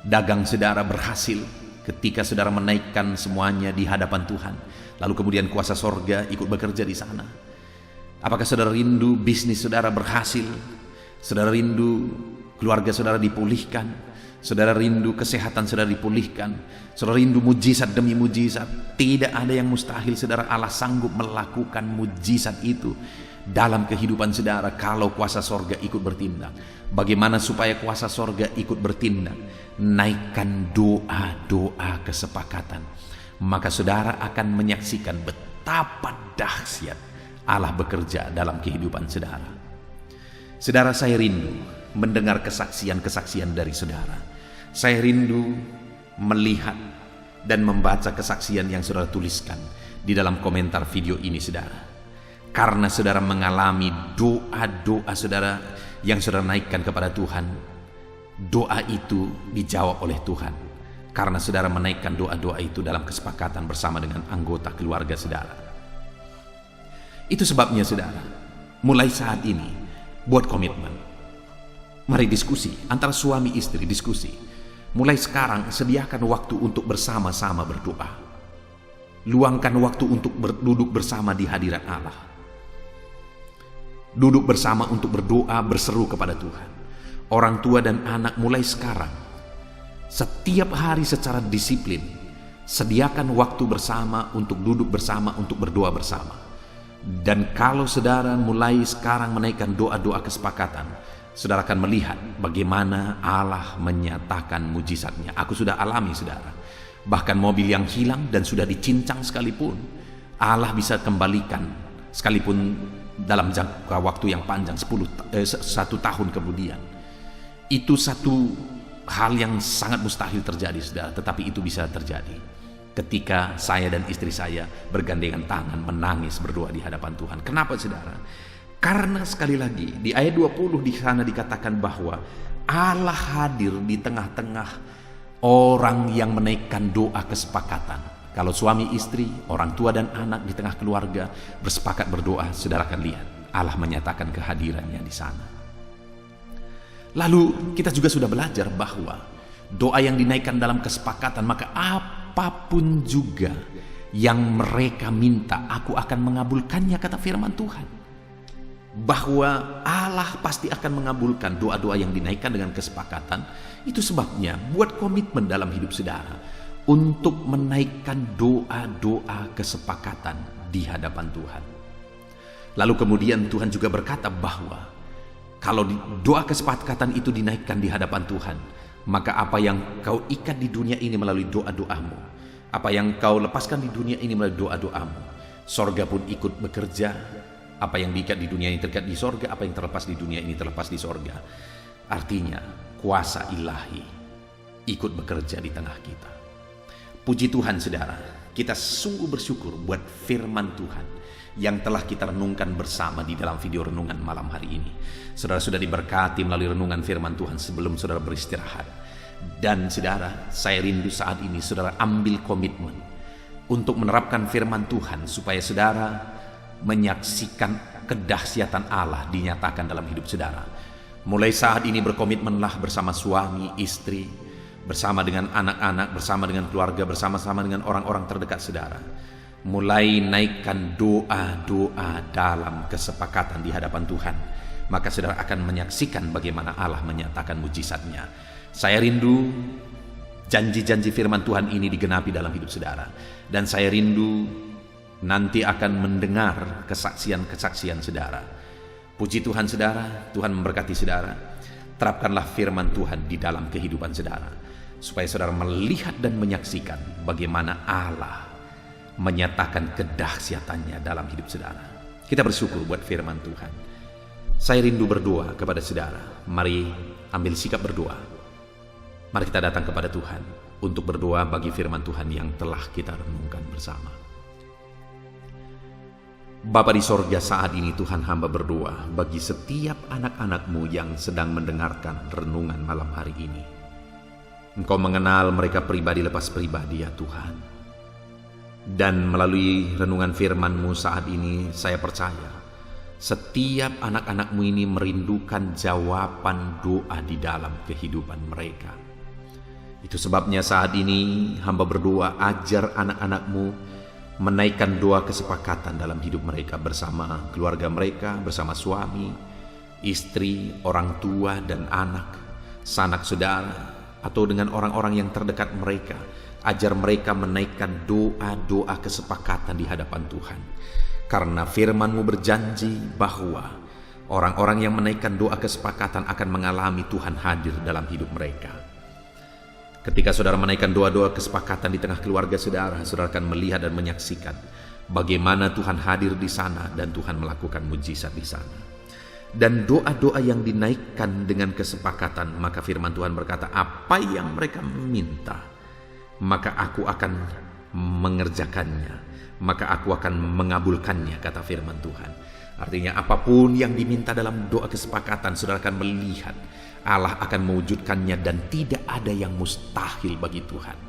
dagang saudara berhasil ketika saudara menaikkan semuanya di hadapan Tuhan, lalu kemudian kuasa sorga ikut bekerja di sana? Apakah saudara rindu bisnis saudara berhasil? Saudara rindu keluarga saudara dipulihkan? Saudara rindu kesehatan saudara dipulihkan? Saudara rindu mujizat demi mujizat? Tidak ada yang mustahil, saudara. Allah sanggup melakukan mujizat itu dalam kehidupan saudara kalau kuasa sorga ikut bertindak. Bagaimana supaya kuasa sorga ikut bertindak? Naikkan doa-doa kesepakatan. Maka saudara akan menyaksikan betapa dahsyat Allah bekerja dalam kehidupan saudara. Saudara, saya rindu mendengar kesaksian-kesaksian dari saudara. Saya rindu melihat dan membaca kesaksian yang saudara tuliskan di dalam komentar video ini, saudara. Karena saudara mengalami doa-doa saudara yang saudara naikkan kepada Tuhan, doa itu dijawab oleh Tuhan. Karena saudara menaikkan doa-doa itu dalam kesepakatan bersama dengan anggota keluarga saudara. Itu sebabnya saudara, mulai saat ini buat komitmen. Mari diskusi antara suami istri, diskusi. Mulai sekarang sediakan waktu untuk bersama-sama berdoa. Luangkan waktu untuk duduk bersama di hadirat Allah. Duduk bersama untuk berdoa, berseru kepada Tuhan. Orang tua dan anak mulai sekarang, setiap hari secara disiplin, sediakan waktu bersama untuk duduk bersama, untuk berdoa bersama. Dan kalau saudara mulai sekarang menaikkan doa-doa kesepakatan, saudara akan melihat bagaimana Allah menyatakan mujizatnya. Aku sudah alami, saudara. Bahkan mobil yang hilang dan sudah dicincang sekalipun, Allah bisa kembalikan, sekalipun dalam jangka waktu yang panjang, 1 tahun kemudian. Itu satu hal yang sangat mustahil terjadi, saudara. Tetapi itu bisa terjadi ketika saya dan istri saya bergandengan tangan menangis berdoa di hadapan Tuhan. Kenapa, saudara? Karena sekali lagi di ayat 20 di sana dikatakan bahwa Allah hadir di tengah-tengah orang yang menaikkan doa kesepakatan. Kalau suami istri, orang tua dan anak di tengah keluarga bersepakat berdoa, saudara akan lihat Allah menyatakan kehadirannya di sana. Lalu kita juga sudah belajar bahwa doa yang dinaikkan dalam kesepakatan, maka apapun juga yang mereka minta, aku akan mengabulkannya, kata firman Tuhan. Bahwa Allah pasti akan mengabulkan doa-doa yang dinaikkan dengan kesepakatan. Itu sebabnya buat komitmen dalam hidup saudara untuk menaikkan doa-doa kesepakatan di hadapan Tuhan. Lalu kemudian Tuhan juga berkata bahwa kalau doa kesepakatan itu dinaikkan di hadapan Tuhan, maka apa yang kau ikat di dunia ini melalui doa-doamu, apa yang kau lepaskan di dunia ini melalui doa-doamu, sorga pun ikut bekerja. Apa yang diikat di dunia ini terikat di sorga, apa yang terlepas di dunia ini terlepas di sorga. Artinya kuasa ilahi ikut bekerja di tengah kita. Puji Tuhan, saudara, kita sungguh bersyukur buat firman Tuhan yang telah kita renungkan bersama di dalam video renungan malam hari ini. Saudara sudah diberkati melalui renungan firman Tuhan sebelum saudara beristirahat. Dan saudara, saya rindu saat ini saudara ambil komitmen untuk menerapkan firman Tuhan supaya saudara menyaksikan kedahsyatan Allah dinyatakan dalam hidup saudara. Mulai saat ini berkomitmenlah bersama suami, istri, bersama dengan anak-anak, bersama dengan keluarga, bersama-sama dengan orang-orang terdekat saudara. Mulai naikkan doa-doa dalam kesepakatan di hadapan Tuhan. Maka saudara akan menyaksikan bagaimana Allah menyatakan mujizatnya. Saya rindu janji-janji firman Tuhan ini digenapi dalam hidup saudara. Dan saya rindu nanti akan mendengar kesaksian-kesaksian saudara. Puji Tuhan saudara, Tuhan memberkati saudara. Terapkanlah firman Tuhan di dalam kehidupan saudara, supaya saudara melihat dan menyaksikan bagaimana Allah menyatakan kedahsyatannya dalam hidup saudara. Kita bersyukur buat firman Tuhan. Saya rindu berdoa kepada saudara. Mari ambil sikap berdoa. Mari kita datang kepada Tuhan untuk berdoa bagi firman Tuhan yang telah kita renungkan bersama. Bapa di sorga, saat ini Tuhan hamba berdoa bagi setiap anak-anak-Mu yang sedang mendengarkan renungan malam hari ini. Engkau mengenal mereka pribadi lepas pribadi ya Tuhan. Dan melalui renungan firman-Mu saat ini saya percaya setiap anak-anak-Mu ini merindukan jawaban doa di dalam kehidupan mereka. Itu sebabnya saat ini hamba berdoa, ajar anak-anak-Mu menaikkan doa kesepakatan dalam hidup mereka bersama keluarga mereka, bersama suami, istri, orang tua dan anak, sanak saudara, atau dengan orang-orang yang terdekat mereka. Ajar mereka menaikkan doa-doa kesepakatan di hadapan Tuhan. Karena firman-Mu berjanji bahwa orang-orang yang menaikkan doa kesepakatan akan mengalami Tuhan hadir dalam hidup mereka. Ketika saudara menaikkan doa-doa kesepakatan di tengah keluarga saudara, saudara akan melihat dan menyaksikan bagaimana Tuhan hadir di sana dan Tuhan melakukan mujizat di sana. Dan doa-doa yang dinaikkan dengan kesepakatan, maka firman Tuhan berkata, apa yang mereka minta, maka aku akan mengerjakannya, maka aku akan mengabulkannya, kata firman Tuhan. Artinya apapun yang diminta dalam doa kesepakatan, saudara akan melihat Allah akan mewujudkannya dan tidak ada yang mustahil bagi Tuhan.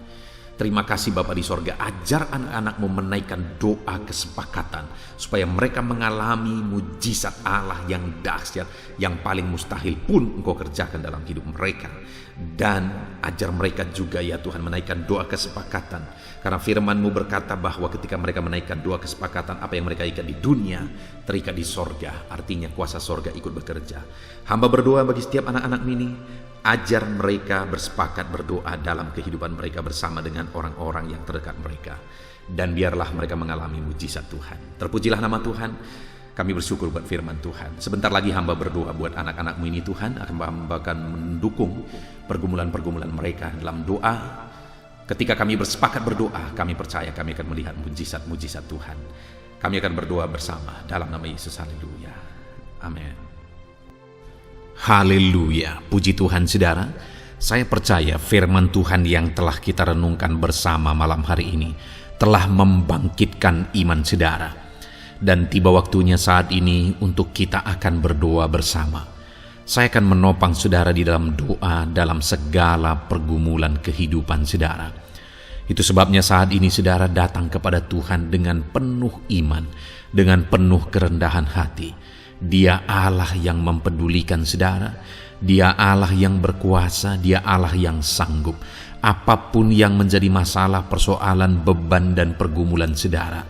Terima kasih Bapa di sorga, ajar anak-anak-Mu menaikkan doa kesepakatan supaya mereka mengalami mujizat Allah yang dahsyat, yang paling mustahil pun Engkau kerjakan dalam hidup mereka. Dan ajar mereka juga ya Tuhan menaikkan doa kesepakatan, karena firman-Mu berkata bahwa ketika mereka menaikkan doa kesepakatan, apa yang mereka ikat di dunia terikat di sorga. Artinya kuasa sorga ikut bekerja. Hamba berdoa bagi setiap anak-anak ini, ajar mereka bersepakat berdoa dalam kehidupan mereka bersama dengan orang-orang yang terdekat mereka. Dan biarlah mereka mengalami mujizat Tuhan. Terpujilah nama Tuhan. Kami bersyukur buat firman Tuhan. Sebentar lagi hamba berdoa buat anak-anak-Mu ini Tuhan. Hamba akan mendukung pergumulan-pergumulan mereka dalam doa. Ketika kami bersepakat berdoa, kami percaya kami akan melihat mujizat-mujizat Tuhan. Kami akan berdoa bersama dalam nama Yesus. Haleluya. Amin. Haleluya. Puji Tuhan saudara. Saya percaya firman Tuhan yang telah kita renungkan bersama malam hari ini telah membangkitkan iman saudara. Dan tiba waktunya saat ini untuk kita akan berdoa bersama. Saya akan menopang saudara di dalam doa dalam segala pergumulan kehidupan saudara. Itu sebabnya saat ini saudara datang kepada Tuhan dengan penuh iman, dengan penuh kerendahan hati. Dia Allah yang mempedulikan saudara, Dia Allah yang berkuasa, Dia Allah yang sanggup. Apapun yang menjadi masalah, persoalan, beban dan pergumulan saudara,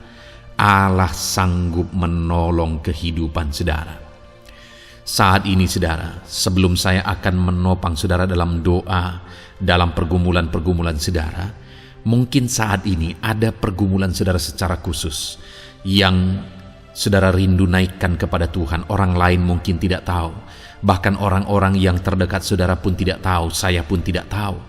Allah sanggup menolong kehidupan saudara. Saat ini saudara, sebelum saya akan menopang saudara dalam doa, dalam pergumulan-pergumulan saudara, mungkin saat ini ada pergumulan saudara secara khusus yang saudara rindu naikkan kepada Tuhan. Orang lain mungkin tidak tahu, bahkan orang-orang yang terdekat saudara pun tidak tahu, saya pun tidak tahu.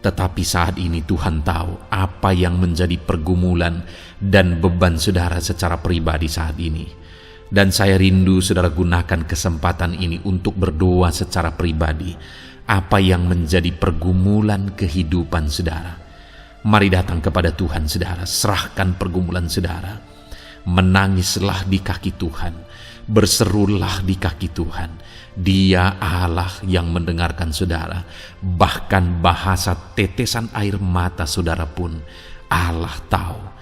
Tetapi saat ini Tuhan tahu apa yang menjadi pergumulan dan beban saudara secara pribadi saat ini. Dan saya rindu saudara gunakan kesempatan ini untuk berdoa secara pribadi. Apa yang menjadi pergumulan kehidupan saudara. Mari datang kepada Tuhan saudara, serahkan pergumulan saudara. Menangislah di kaki Tuhan, berserulah di kaki Tuhan. Dia Allah yang mendengarkan saudara. Bahkan bahasa tetesan air mata saudara pun Allah tahu.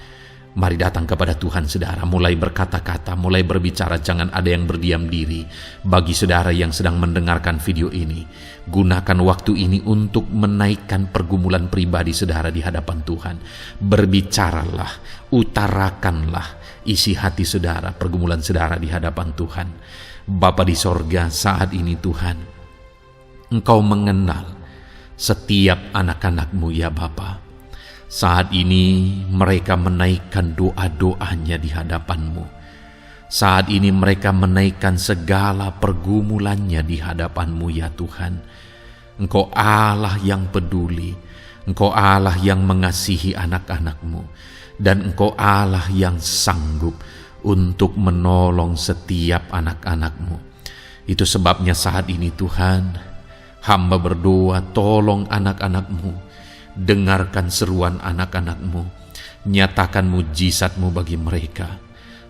Mari datang kepada Tuhan saudara, mulai berkata-kata, mulai berbicara, jangan ada yang berdiam diri. Bagi saudara yang sedang mendengarkan video ini, gunakan waktu ini untuk menaikkan pergumulan pribadi saudara di hadapan Tuhan. Berbicaralah, utarakanlah isi hati saudara, pergumulan saudara di hadapan Tuhan. Bapa di sorga, saat ini Tuhan, Engkau mengenal setiap anak-anak-Mu ya Bapa. Saat ini mereka menaikkan doa-doanya di hadapan-Mu. Saat ini mereka menaikkan segala pergumulannya di hadapan-Mu ya Tuhan. Engkau Allah yang peduli, Engkau Allah yang mengasihi anak-anak-Mu, dan Engkau Allah yang sanggup untuk menolong setiap anak-anak-Mu. Itu sebabnya saat ini Tuhan, hamba berdoa, tolong anak-anak-Mu, dengarkan seruan anak-anak-Mu, nyatakan mujizat-Mu bagi mereka.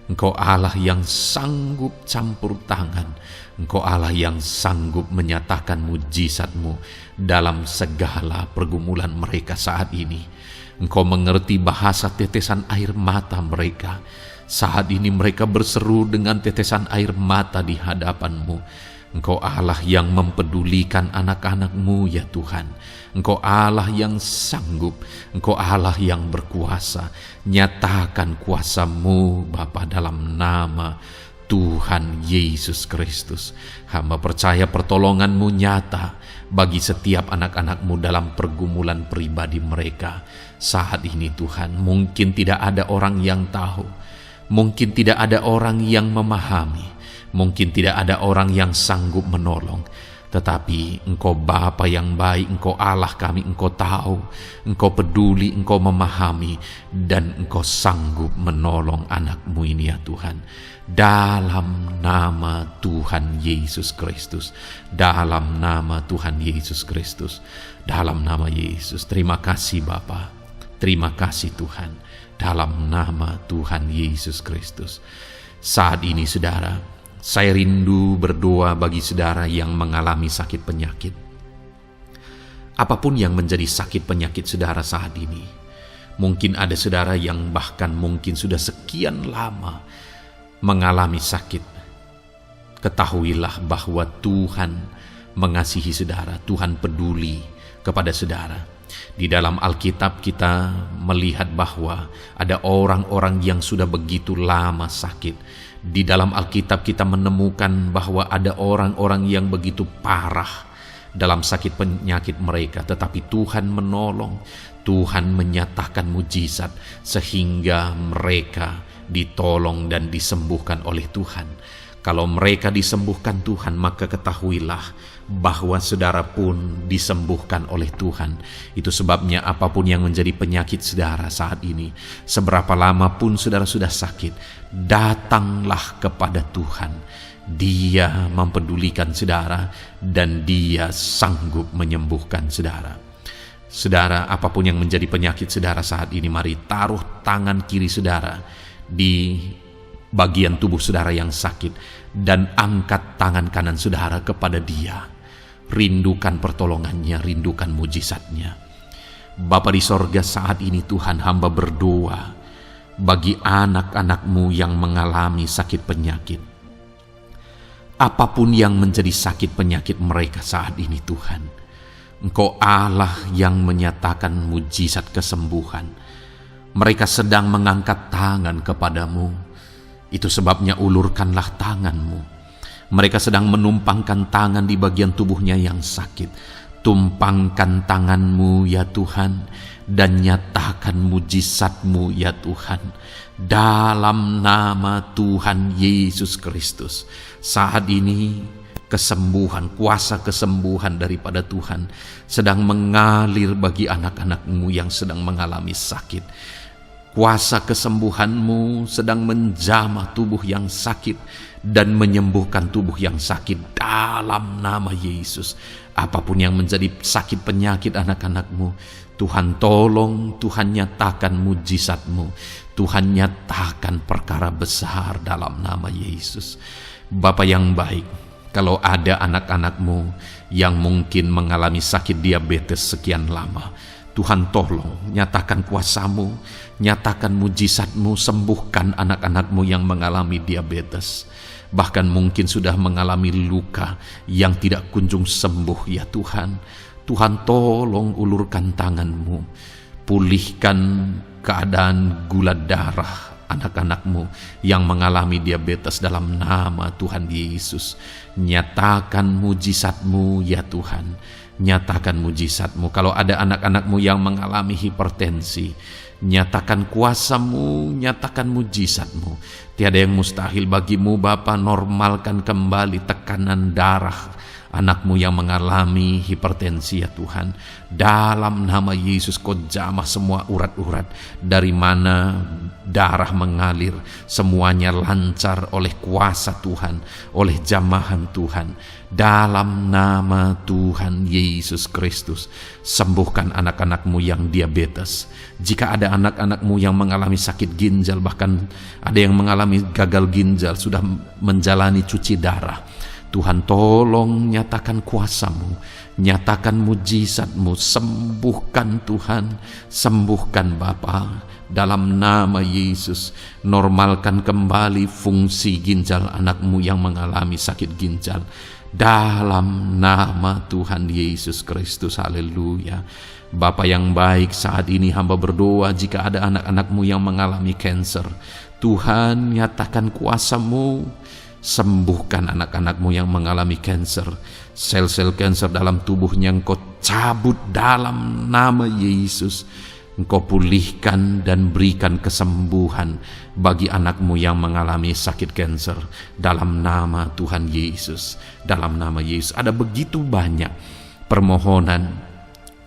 Engkau Allah yang sanggup campur tangan, Engkau Allah yang sanggup menyatakan mujizat-Mu dalam segala pergumulan mereka saat ini. Engkau mengerti bahasa tetesan air mata mereka. Saat ini mereka berseru dengan tetesan air mata di hadapan-Mu. Engkau Allah yang mempedulikan anak-anak-Mu ya Tuhan. Engkau Allah yang sanggup, Engkau Allah yang berkuasa. Nyatakan kuasa-Mu Bapa dalam nama Tuhan Yesus Kristus. Hamba percaya pertolongan-Mu nyata bagi setiap anak-anak-Mu dalam pergumulan pribadi mereka. Saat ini Tuhan, mungkin tidak ada orang yang tahu, mungkin tidak ada orang yang memahami, mungkin tidak ada orang yang sanggup menolong. Tetapi Engkau Bapa yang baik, Engkau Allah kami, Engkau tahu, Engkau peduli, Engkau memahami, dan Engkau sanggup menolong anak-Mu ini ya Tuhan. Dalam nama Tuhan Yesus Kristus, dalam nama Tuhan Yesus Kristus, dalam nama Yesus. Terima kasih Bapa, terima kasih Tuhan, dalam nama Tuhan Yesus Kristus. Saat ini saudara, saya rindu berdoa bagi saudara yang mengalami sakit penyakit. Apapun yang menjadi sakit penyakit saudara saat ini. Mungkin ada saudara yang bahkan mungkin sudah sekian lama mengalami sakit. Ketahuilah bahwa Tuhan mengasihi saudara, Tuhan peduli kepada saudara. Di dalam Alkitab kita melihat bahwa ada orang-orang yang sudah begitu lama sakit. Di dalam Alkitab kita menemukan bahwa ada orang-orang yang begitu parah dalam sakit penyakit mereka, tetapi Tuhan menolong, Tuhan menyatakan mujizat sehingga mereka ditolong dan disembuhkan oleh Tuhan. Kalau mereka disembuhkan Tuhan, maka ketahuilah bahwa saudara pun disembuhkan oleh Tuhan. Itu sebabnya apapun yang menjadi penyakit saudara saat ini, seberapa lama pun saudara sudah sakit, datanglah kepada Tuhan. Dia mempedulikan saudara dan Dia sanggup menyembuhkan saudara. Saudara, apapun yang menjadi penyakit saudara saat ini, mari taruh tangan kiri saudara di bagian tubuh saudara yang sakit dan angkat tangan kanan saudara kepada Dia. Rindukan pertolongannya, rindukan mujizatnya. Bapa di sorga, saat ini Tuhan, hamba berdoa bagi anak-anak-Mu yang mengalami sakit penyakit. Apapun yang menjadi sakit penyakit mereka saat ini Tuhan, Engkau Allah yang menyatakan mujizat kesembuhan. Mereka sedang mengangkat tangan kepadamu. Itu sebabnya ulurkanlah tangan-Mu. Mereka sedang menumpangkan tangan di bagian tubuhnya yang sakit. Tumpangkan tangan-Mu ya Tuhan, dan nyatakan mujizat-Mu ya Tuhan. Dalam nama Tuhan Yesus Kristus. Saat ini kesembuhan, kuasa kesembuhan daripada Tuhan sedang mengalir bagi anak-anak-Mu yang sedang mengalami sakit. Kuasa kesembuhan-Mu sedang menjamah tubuh yang sakit dan menyembuhkan tubuh yang sakit dalam nama Yesus. Apapun yang menjadi sakit penyakit anak-anak-Mu, Tuhan tolong, Tuhan nyatakan mujizat-Mu, Tuhan nyatakan perkara besar dalam nama Yesus. Bapa yang baik, kalau ada anak-anak-Mu yang mungkin mengalami sakit diabetes sekian lama, Tuhan tolong, nyatakan kuasa-Mu, nyatakan mujizat-Mu, sembuhkan anak-anak-Mu yang mengalami diabetes. Bahkan mungkin sudah mengalami luka yang tidak kunjung sembuh ya Tuhan. Tuhan tolong ulurkan tangan-Mu, pulihkan keadaan gula darah anak-anak-Mu yang mengalami diabetes dalam nama Tuhan Yesus. Nyatakan mujizat-Mu ya Tuhan. nyatakan mujizat-Mu. Kalau ada anak-anak-Mu yang mengalami hipertensi, nyatakan kuasa-Mu, nyatakan mujizat-Mu. Tiada yang mustahil bagi-Mu Bapa. Normalkan kembali tekanan darah anak-Mu yang mengalami hipertensi ya Tuhan. Dalam nama Yesus, Kau jamah semua urat-urat dari mana darah mengalir, semuanya lancar oleh kuasa Tuhan, oleh jamahan Tuhan. Dalam nama Tuhan Yesus Kristus, sembuhkan anak-anak-Mu yang diabetes. Jika ada anak-anak-Mu yang mengalami sakit ginjal, bahkan ada yang mengalami gagal ginjal, sudah menjalani cuci darah, Tuhan tolong nyatakan kuasa-Mu, nyatakan mujizat-Mu, sembuhkan Tuhan, sembuhkan Bapa. Dalam nama Yesus, normalkan kembali fungsi ginjal anak-Mu yang mengalami sakit ginjal. Dalam nama Tuhan Yesus Kristus, haleluya. Bapa yang baik, saat ini hamba berdoa jika ada anak-anak-Mu yang mengalami kanker, Tuhan nyatakan kuasa-Mu, sembuhkan anak-anak-Mu yang mengalami kanker. Sel-sel kanker dalam tubuhnya Engkau cabut dalam nama Yesus. Engkau pulihkan dan berikan kesembuhan bagi anak-Mu yang mengalami sakit kanker. Dalam nama Tuhan Yesus, dalam nama Yesus. Ada begitu banyak permohonan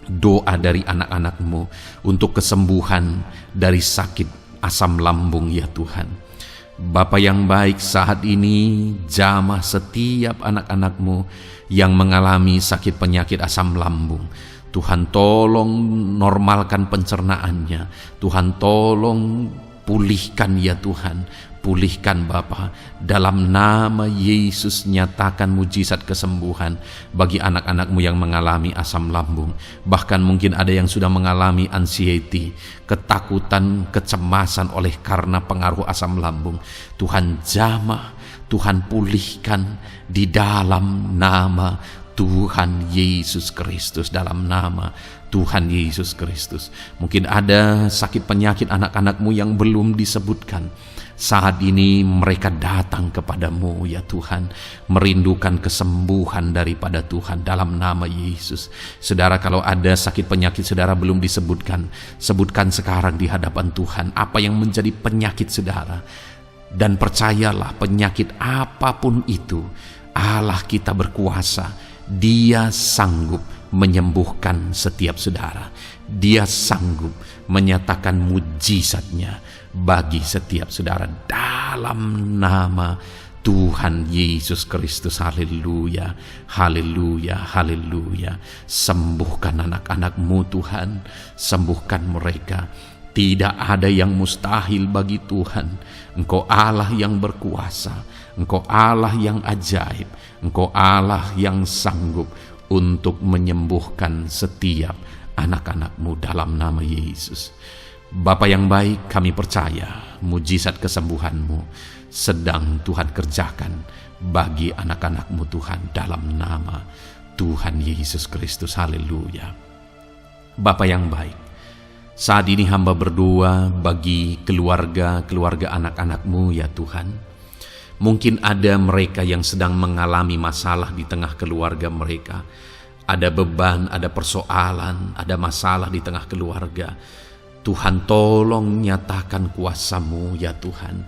doa dari anak-anak-Mu untuk kesembuhan dari sakit asam lambung ya Tuhan. Bapa yang baik, saat ini jamah setiap anak-anak-Mu yang mengalami sakit penyakit asam lambung. Tuhan tolong normalkan pencernaannya. Tuhan tolong pulihkan ya Tuhan. Pulihkan Bapa. Dalam nama Yesus, nyatakan mujizat kesembuhan bagi anak-anak-Mu yang mengalami asam lambung. Bahkan mungkin ada yang sudah mengalami anxiety, ketakutan, kecemasan oleh karena pengaruh asam lambung. Tuhan jamah, Tuhan pulihkan di dalam nama Tuhan Yesus Kristus, dalam nama Tuhan Yesus Kristus. Mungkin ada sakit penyakit anak-anak-Mu yang belum disebutkan. Saat ini mereka datang kepada-Mu ya Tuhan, merindukan kesembuhan daripada Tuhan dalam nama Yesus. Saudara, kalau ada sakit penyakit saudara belum disebutkan, sebutkan sekarang di hadapan Tuhan apa yang menjadi penyakit saudara. Dan percayalah, penyakit apapun itu, Allah kita berkuasa. Dia sanggup menyembuhkan setiap saudara. Dia sanggup menyatakan mujizatnya bagi setiap saudara dalam nama Tuhan Yesus Kristus. Haleluya, haleluya, haleluya. Sembuhkan anak-anak-Mu Tuhan, sembuhkan mereka. Tidak ada yang mustahil bagi Tuhan. Engkau Allah yang berkuasa, Engkau Allah yang ajaib, Engkau Allah yang sanggup untuk menyembuhkan setiap anak-anak-Mu dalam nama Yesus. Bapa yang baik, kami percaya mujizat kesembuhan-Mu sedang Tuhan kerjakan bagi anak-anak-Mu Tuhan dalam nama Tuhan Yesus Kristus. Haleluya. Bapa yang baik, saat ini hamba berdoa bagi keluarga anak-anak-Mu ya Tuhan. Mungkin ada mereka yang sedang mengalami masalah di tengah keluarga mereka. Ada beban, ada persoalan, ada masalah di tengah keluarga. Tuhan tolong nyatakan kuasa-Mu ya Tuhan.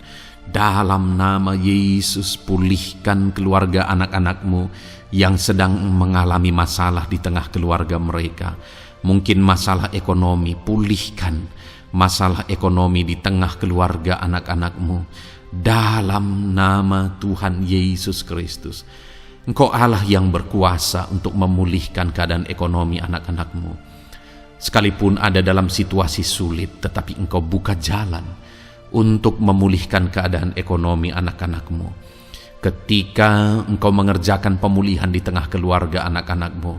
Dalam nama Yesus, pulihkan keluarga anak-anak-Mu yang sedang mengalami masalah di tengah keluarga mereka. Mungkin masalah ekonomi, pulihkan masalah ekonomi di tengah keluarga anak-anak-Mu. Dalam nama Tuhan Yesus Kristus. Engkau Allah yang berkuasa untuk memulihkan keadaan ekonomi anak-anak-Mu. Sekalipun ada dalam situasi sulit, tetapi Engkau buka jalan untuk memulihkan keadaan ekonomi anak-anak-Mu. Ketika Engkau mengerjakan pemulihan di tengah keluarga anak-anak-Mu,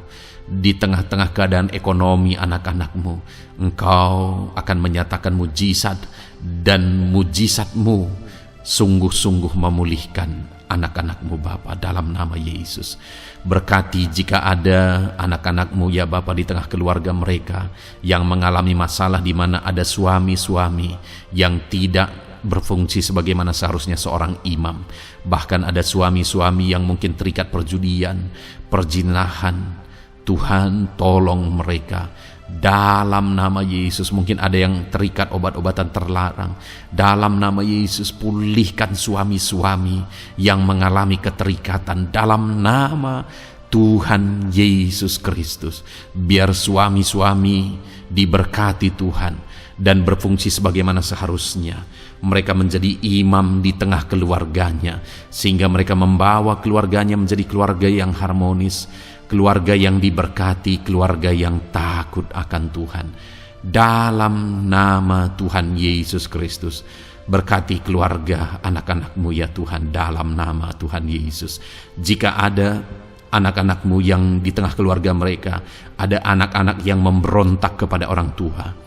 di tengah-tengah keadaan ekonomi anak-anak-Mu, Engkau akan menyatakan mujizat, dan mujizat-Mu sungguh-sungguh memulihkan anak-anak-Mu Bapa dalam nama Yesus. Berkati jika ada anak-anak-Mu ya Bapa di tengah keluarga mereka yang mengalami masalah di mana ada suami-suami yang tidak berfungsi sebagaimana seharusnya seorang imam. Bahkan ada suami-suami yang mungkin terikat perjudian, perjinahan. Tuhan, tolong mereka dalam nama Yesus. Mungkin ada yang terikat obat-obatan terlarang. Dalam nama Yesus, pulihkan suami-suami yang mengalami keterikatan. Dalam nama Tuhan Yesus Kristus, biar suami-suami diberkati Tuhan dan berfungsi sebagaimana seharusnya. Mereka menjadi imam di tengah keluarganya, sehingga mereka membawa keluarganya menjadi keluarga yang harmonis, keluarga yang diberkati, keluarga yang takut akan Tuhan. Dalam nama Tuhan Yesus Kristus, berkati keluarga anak-anak-Mu ya Tuhan, dalam nama Tuhan Yesus. Jika ada anak-anak-Mu yang di tengah keluarga mereka, ada anak-anak yang memberontak kepada orang tua,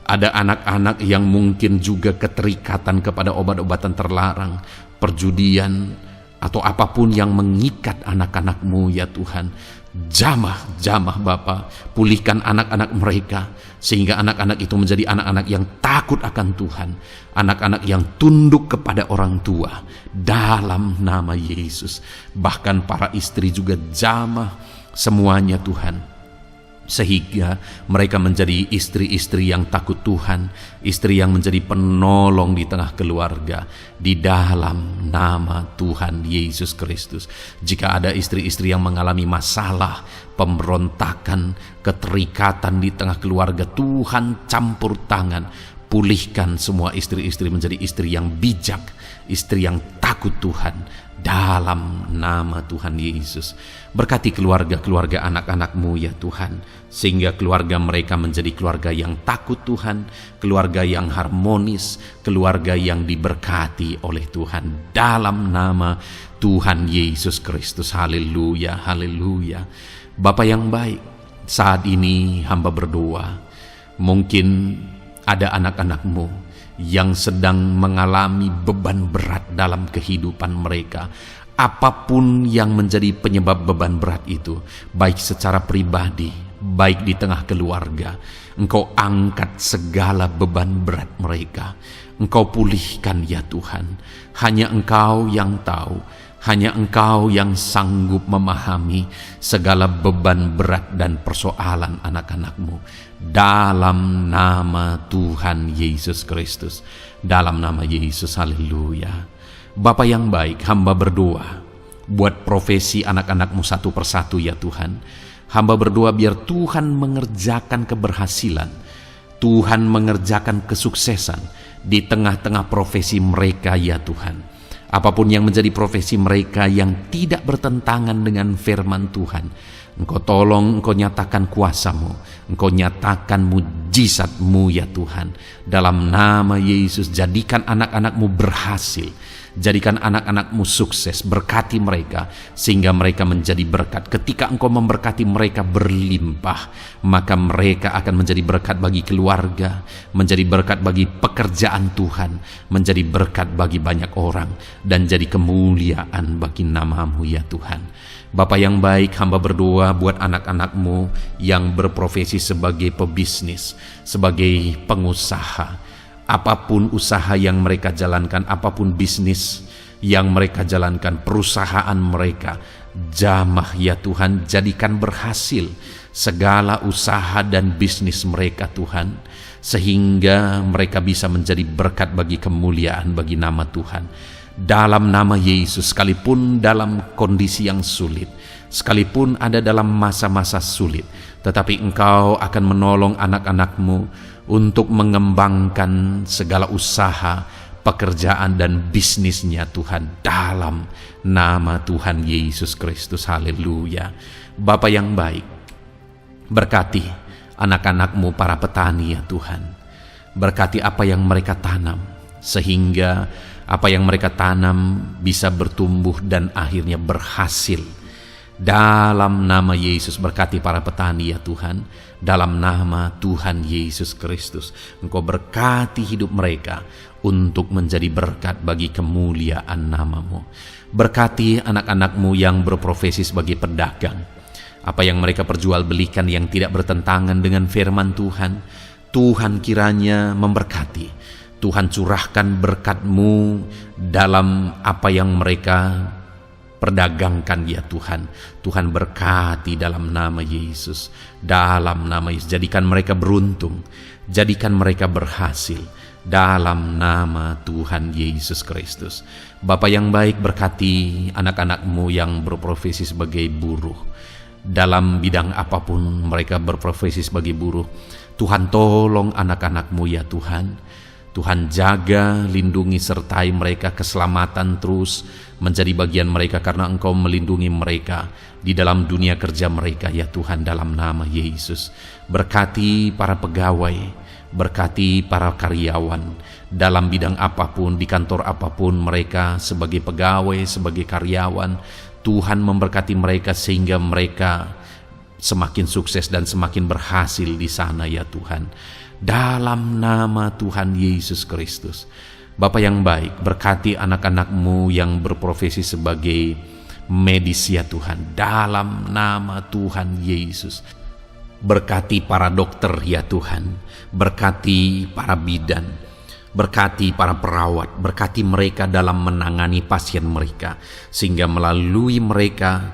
ada anak-anak yang mungkin juga keterikatan kepada obat-obatan terlarang, perjudian, atau apapun yang mengikat anak-anak-Mu ya Tuhan. Jamah Bapa, pulihkan anak-anak mereka, sehingga anak-anak itu menjadi anak-anak yang takut akan Tuhan, anak-anak yang tunduk kepada orang tua, dalam nama Yesus. Bahkan para istri juga jamah semuanya Tuhan, sehingga mereka menjadi istri-istri yang takut Tuhan, istri yang menjadi penolong di tengah keluarga, di dalam nama Tuhan Yesus Kristus. Jika ada istri-istri yang mengalami masalah, pemberontakan, keterikatan di tengah keluarga, Tuhan campur tangan, pulihkan semua istri-istri menjadi istri yang bijak, istri yang takut Tuhan, dalam nama Tuhan Yesus. Berkati keluarga-keluarga anak-anak-Mu ya Tuhan, sehingga keluarga mereka menjadi keluarga yang takut Tuhan, keluarga yang harmonis, keluarga yang diberkati oleh Tuhan, dalam nama Tuhan Yesus Kristus. Haleluya, haleluya. Bapa yang baik, saat ini hamba berdoa, mungkin ada anak-anak-Mu yang sedang mengalami beban berat dalam kehidupan mereka. Apapun yang menjadi penyebab beban berat itu, baik secara pribadi, baik di tengah keluarga, Engkau angkat segala beban berat mereka. Engkau pulihkan ya Tuhan. Hanya Engkau yang tahu, hanya Engkau yang sanggup memahami segala beban berat dan persoalan anak-anak-Mu. Dalam nama Tuhan Yesus Kristus, dalam nama Yesus, haleluya. Bapa yang baik, hamba berdoa buat profesi anak-anak-Mu satu persatu ya Tuhan. Hamba berdoa biar Tuhan mengerjakan keberhasilan, Tuhan mengerjakan kesuksesan di tengah-tengah profesi mereka ya Tuhan. Apapun yang menjadi profesi mereka yang tidak bertentangan dengan firman Tuhan, Engkau tolong, Engkau nyatakan kuasa-Mu, Engkau nyatakan mujizat-Mu ya Tuhan. Dalam nama Yesus, jadikan anak-anak-Mu berhasil, jadikan anak-anak-Mu sukses, berkati mereka sehingga mereka menjadi berkat. Ketika Engkau memberkati mereka berlimpah, maka mereka akan menjadi berkat bagi keluarga, menjadi berkat bagi pekerjaan Tuhan, menjadi berkat bagi banyak orang, dan jadi kemuliaan bagi nama-Mu ya Tuhan. Bapa yang baik, hamba berdoa buat anak-anak-Mu yang berprofesi sebagai pebisnis, sebagai pengusaha. Apapun usaha yang mereka jalankan, apapun bisnis yang mereka jalankan, perusahaan mereka, jamah ya Tuhan, jadikan berhasil segala usaha dan bisnis mereka Tuhan, sehingga mereka bisa menjadi berkat bagi kemuliaan bagi nama Tuhan. Dalam nama Yesus, sekalipun dalam kondisi yang sulit, sekalipun ada dalam masa-masa sulit, tetapi Engkau akan menolong anak-anak-Mu untuk mengembangkan segala usaha, pekerjaan dan bisnisnya Tuhan, dalam nama Tuhan Yesus Kristus. Haleluya. Bapa yang baik, berkati anak-anak-Mu para petani ya Tuhan. Berkati apa yang mereka tanam, sehingga apa yang mereka tanam bisa bertumbuh dan akhirnya berhasil. Dalam nama Yesus, berkati para petani ya Tuhan. Dalam nama Tuhan Yesus Kristus, Engkau berkati hidup mereka untuk menjadi berkat bagi kemuliaan nama-Mu. Berkati anak-anak-Mu yang berprofesi sebagai pedagang. Apa yang mereka perjualbelikan yang tidak bertentangan dengan firman Tuhan, Tuhan kiranya memberkati. Tuhan curahkan berkat-Mu dalam apa yang mereka Perdagangkan ya Tuhan. Tuhan berkati dalam nama Yesus. Dalam nama Yesus. Jadikan mereka beruntung. Jadikan mereka berhasil. Dalam nama Tuhan Yesus Kristus. Bapa yang baik, berkati anak-anak-Mu yang berprofesi sebagai buruh. Dalam bidang apapun mereka berprofesi sebagai buruh. Tuhan tolong anak-anak-Mu ya Tuhan. Tuhan jaga, lindungi, sertai mereka, keselamatan terus menjadi bagian mereka karena Engkau melindungi mereka di dalam dunia kerja mereka ya Tuhan, dalam nama Yesus. Berkati para pegawai, berkati para karyawan dalam bidang apapun, di kantor apapun mereka sebagai pegawai, sebagai karyawan. Tuhan memberkati mereka sehingga mereka semakin sukses dan semakin berhasil di sana ya Tuhan. Dalam nama Tuhan Yesus Kristus. Bapa yang baik, berkati anak-anak-Mu yang berprofesi sebagai medis ya Tuhan. Dalam nama Tuhan Yesus. Berkati para dokter ya Tuhan. Berkati para bidan. Berkati para perawat. Berkati mereka dalam menangani pasien mereka. Sehingga melalui mereka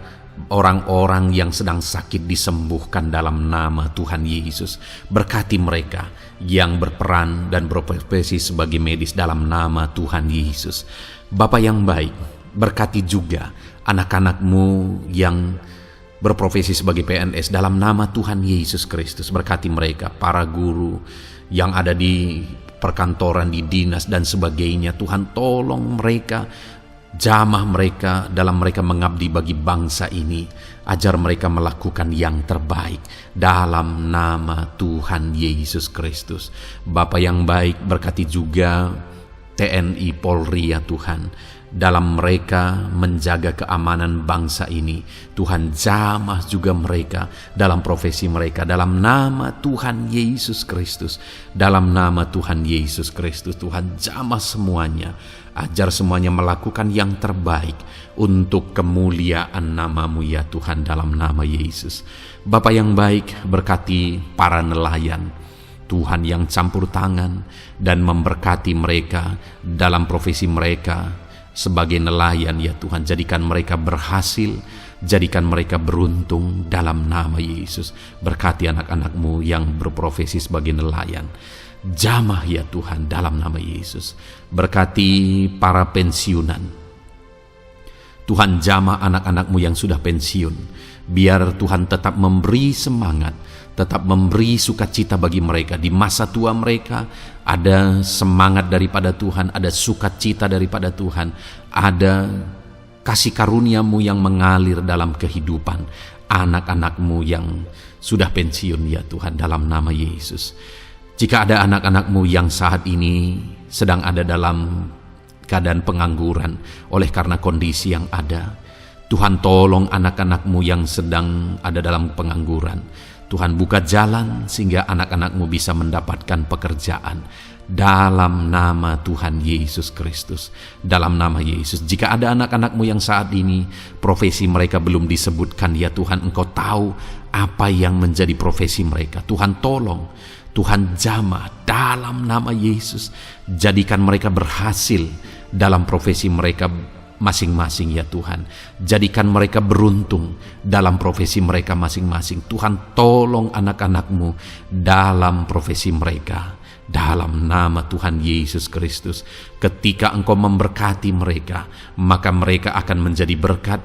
orang-orang yang sedang sakit disembuhkan dalam nama Tuhan Yesus. Berkati mereka yang berperan dan berprofesi sebagai medis dalam nama Tuhan Yesus. Bapa yang baik, berkati juga anak-anak-Mu yang berprofesi sebagai PNS dalam nama Tuhan Yesus Kristus. Berkati mereka, para guru yang ada di perkantoran, di dinas dan sebagainya. Tuhan tolong mereka, jamah mereka dalam mereka mengabdi bagi bangsa ini. Ajar mereka melakukan yang terbaik dalam nama Tuhan Yesus Kristus. Bapa yang baik, berkati juga TNI Polri ya Tuhan, dalam mereka menjaga keamanan bangsa ini. Tuhan jamah juga mereka dalam profesi mereka dalam nama Tuhan Yesus Kristus. Dalam nama Tuhan Yesus Kristus, Tuhan jamah semuanya. Ajar semuanya melakukan yang terbaik untuk kemuliaan nama-Mu ya Tuhan, dalam nama Yesus. Bapa yang baik, berkati para nelayan Tuhan yang campur tangan dan memberkati mereka dalam profesi mereka sebagai nelayan ya Tuhan. Jadikan mereka berhasil, jadikan mereka beruntung dalam nama Yesus. Berkati anak-anak-Mu yang berprofesi sebagai nelayan. Jamah ya Tuhan dalam nama Yesus. Berkati para pensiunan. Tuhan jamah anak-anak-Mu yang sudah pensiun. Biar Tuhan tetap memberi semangat, tetap memberi sukacita bagi mereka. Di masa tua mereka ada semangat daripada Tuhan, ada sukacita daripada Tuhan, ada kasih karunia-Mu yang mengalir dalam kehidupan anak-anak-Mu yang sudah pensiun ya Tuhan, dalam nama Yesus. Jika ada anak-anak-Mu yang saat ini sedang ada dalam keadaan pengangguran oleh karena kondisi yang ada, Tuhan tolong anak-anak-Mu yang sedang ada dalam pengangguran. Tuhan buka jalan sehingga anak-anak-Mu bisa mendapatkan pekerjaan. Dalam nama Tuhan Yesus Kristus. Dalam nama Yesus. Jika ada anak-anak-Mu yang saat ini profesi mereka belum disebutkan, ya Tuhan, Engkau tahu apa yang menjadi profesi mereka. Tuhan tolong, Tuhan jamah dalam nama Yesus. Jadikan mereka berhasil dalam profesi mereka masing-masing ya Tuhan. Jadikan mereka beruntung dalam profesi mereka masing-masing. Tuhan tolong anak-anak-Mu dalam profesi mereka. Dalam nama Tuhan Yesus Kristus. Ketika Engkau memberkati mereka, maka mereka akan menjadi berkat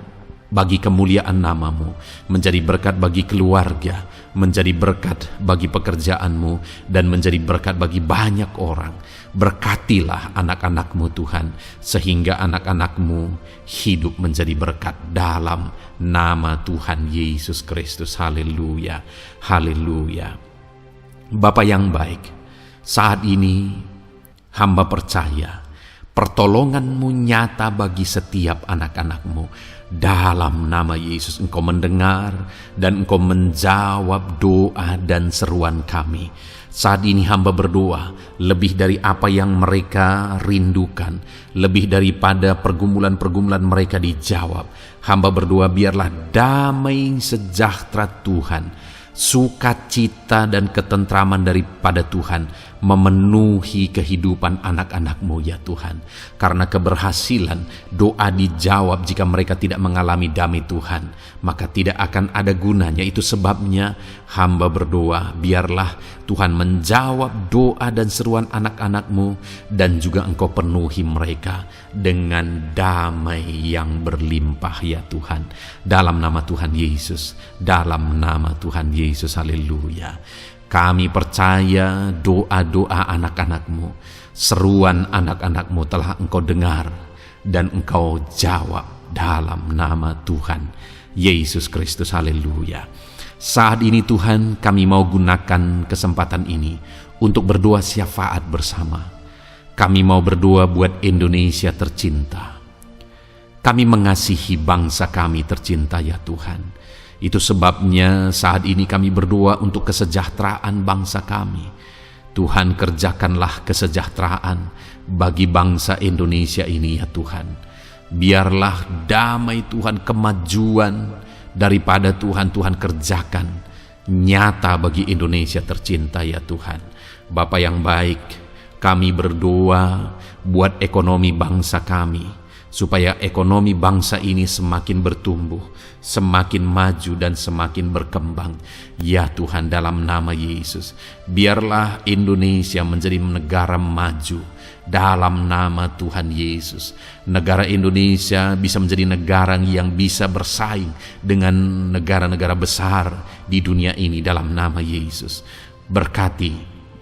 bagi kemuliaan nama-Mu, menjadi berkat bagi keluarga, menjadi berkat bagi pekerjaan-Mu, dan menjadi berkat bagi banyak orang. Berkatilah anak-anak-Mu Tuhan, sehingga anak-anak-Mu hidup menjadi berkat dalam nama Tuhan Yesus Kristus. Haleluya, haleluya. Bapa yang baik, saat ini hamba percaya pertolongan-Mu nyata bagi setiap anak-anak-Mu. Dalam nama Yesus, Engkau mendengar dan Engkau menjawab doa dan seruan kami. Saat ini hamba berdoa, lebih dari apa yang mereka rindukan, lebih daripada pergumulan-pergumulan mereka dijawab. Hamba berdoa, biarlah damai sejahtera Tuhan, sukacita dan ketentraman daripada Tuhan memenuhi kehidupan anak-anak-Mu ya Tuhan. Karena keberhasilan doa dijawab jika mereka tidak mengalami damai Tuhan, maka tidak akan ada gunanya. Itu sebabnya hamba berdoa, biarlah Tuhan menjawab doa dan seruan anak-anak-Mu, dan juga Engkau penuhi mereka dengan damai yang berlimpah ya Tuhan. Dalam nama Tuhan Yesus, dalam nama Tuhan Yesus, haleluya. Kami percaya doa-doa anak-anak-Mu, seruan anak-anak-Mu telah Engkau dengar dan Engkau jawab dalam nama Tuhan Yesus Kristus, haleluya. Saat ini Tuhan, kami mau gunakan kesempatan ini untuk berdoa syafaat bersama. Kami mau berdoa buat Indonesia tercinta. Kami mengasihi bangsa kami tercinta ya Tuhan. Itu sebabnya saat ini kami berdoa untuk kesejahteraan bangsa kami. Tuhan, kerjakanlah kesejahteraan bagi bangsa Indonesia ini ya Tuhan. Biarlah damai Tuhan, kemajuan daripada Tuhan kerjakan nyata bagi Indonesia tercinta ya Tuhan. Bapa yang baik, kami berdoa buat ekonomi bangsa kami, supaya ekonomi bangsa ini semakin bertumbuh, semakin maju dan semakin berkembang. Ya Tuhan, dalam nama Yesus, biarlah Indonesia menjadi negara maju dalam nama Tuhan Yesus. Negara Indonesia bisa menjadi negara yang bisa bersaing dengan negara-negara besar di dunia ini dalam nama Yesus. Berkati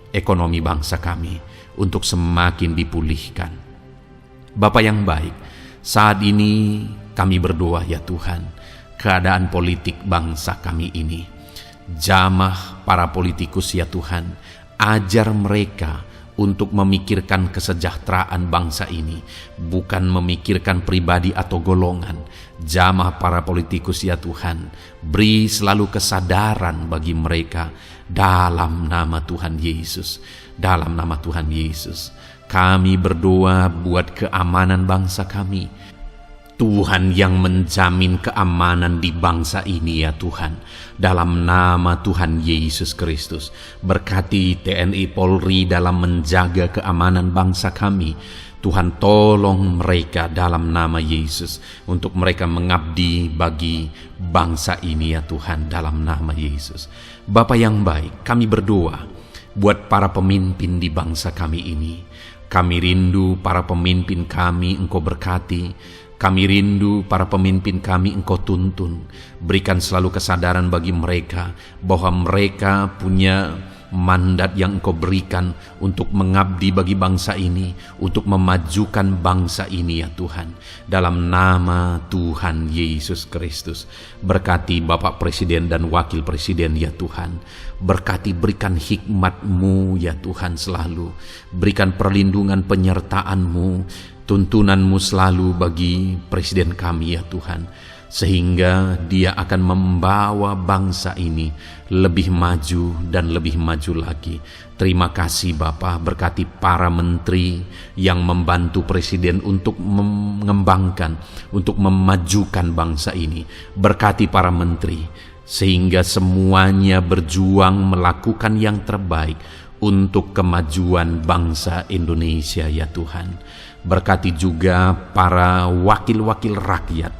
ekonomi bangsa kami untuk semakin dipulihkan. Bapa yang baik, saat ini kami berdoa ya Tuhan, keadaan politik bangsa kami ini. Jamah para politikus ya Tuhan, ajar mereka untuk memikirkan kesejahteraan bangsa ini, bukan memikirkan pribadi atau golongan. Jamah para politikus ya Tuhan, beri selalu kesadaran bagi mereka dalam nama Tuhan Yesus. Dalam nama Tuhan Yesus, kami berdoa buat keamanan bangsa kami. Tuhan yang menjamin keamanan di bangsa ini ya Tuhan. Dalam nama Tuhan Yesus Kristus, berkati TNI Polri dalam menjaga keamanan bangsa kami. Tuhan, tolong mereka dalam nama Yesus, untuk mereka mengabdi bagi bangsa ini ya Tuhan, dalam nama Yesus. Bapa yang baik, kami berdoa buat para pemimpin di bangsa kami ini. Kami rindu para pemimpin kami Engkau berkati. Kami rindu para pemimpin kami Engkau tuntun. Berikan selalu kesadaran bagi mereka bahwa mereka punya mandat yang Engkau berikan untuk mengabdi bagi bangsa ini, untuk memajukan bangsa ini ya Tuhan. Dalam nama Tuhan Yesus Kristus, berkati Bapak Presiden dan Wakil Presiden ya Tuhan. Berkati, berikan hikmat-Mu ya Tuhan selalu. Berikan perlindungan penyertaan-Mu, tuntunan-Mu selalu bagi Presiden kami ya Tuhan, sehingga dia akan membawa bangsa ini lebih maju dan lebih maju lagi. Terima kasih Bapa, berkati para menteri yang membantu Presiden untuk mengembangkan, untuk memajukan bangsa ini. Berkati para menteri, sehingga semuanya berjuang melakukan yang terbaik untuk kemajuan bangsa Indonesia ya Tuhan. Berkati juga para wakil-wakil rakyat,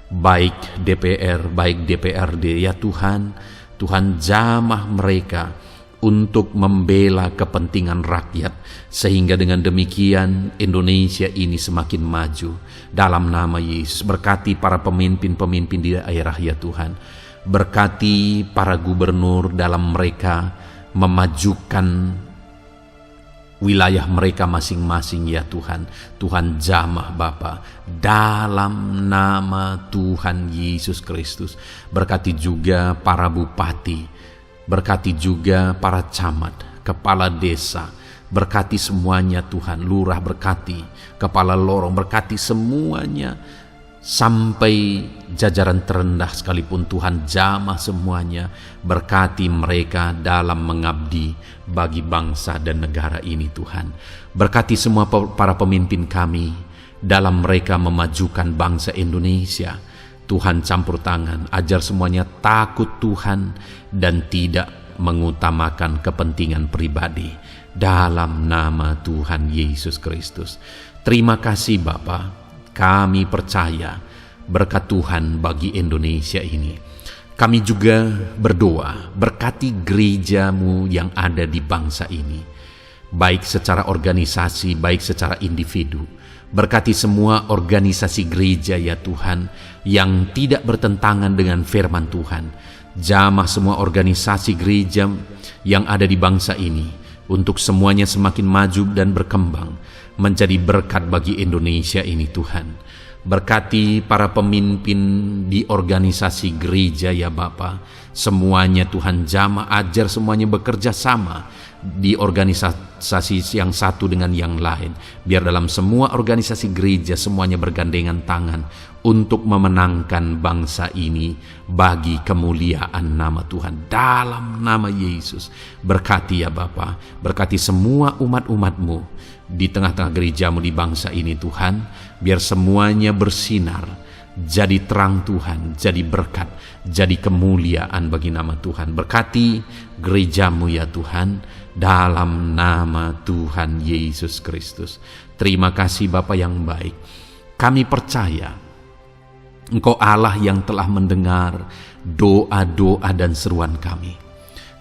baik DPR, baik DPRD ya Tuhan. Tuhan, jamah mereka untuk membela kepentingan rakyat, sehingga dengan demikian Indonesia ini semakin maju. Dalam nama Yesus, berkati para pemimpin-pemimpin di daerah ya Tuhan. Berkati para gubernur dalam mereka memajukan wilayah mereka masing-masing ya Tuhan. Tuhan, jamah Bapa dalam nama Tuhan Yesus Kristus. Berkati juga para bupati, berkati juga para camat, kepala desa, berkati semuanya Tuhan. Lurah berkati, kepala lorong berkati semuanya, sampai jajaran terendah sekalipun Tuhan, jamah semuanya. Berkati mereka dalam mengabdi bagi bangsa dan negara ini Tuhan. Berkati semua para pemimpin kami dalam mereka memajukan bangsa Indonesia. Tuhan, campur tangan, ajar semuanya takut Tuhan dan tidak mengutamakan kepentingan pribadi. dalam nama Tuhan Yesus Kristus. Terima kasih Bapa, kami percaya berkat Tuhan bagi Indonesia ini. Kami juga berdoa, berkati gereja-Mu yang ada di bangsa ini, baik secara organisasi, baik secara individu. Berkati semua organisasi gereja ya Tuhan, yang tidak bertentangan dengan firman Tuhan. Jamah semua organisasi gereja yang ada di bangsa ini, untuk semuanya semakin maju dan berkembang, menjadi berkat bagi Indonesia ini Tuhan. Berkati para pemimpin di organisasi gereja ya Bapa, semuanya Tuhan jamah, ajar semuanya bekerja sama di organisasi yang satu dengan yang lain. Biar dalam semua organisasi gereja semuanya bergandengan tangan untuk memenangkan bangsa ini bagi kemuliaan nama Tuhan. Dalam nama Yesus, berkati ya Bapa, berkati semua umat-umat-Mu di tengah-tengah gereja-Mu di bangsa ini Tuhan, biar semuanya bersinar, jadi terang Tuhan, jadi berkat, jadi kemuliaan bagi nama Tuhan. Berkati gereja-Mu ya Tuhan, dalam nama Tuhan Yesus Kristus. Terima kasih Bapa yang baik. Kami percaya Engkau Allah yang telah mendengar doa-doa dan seruan kami.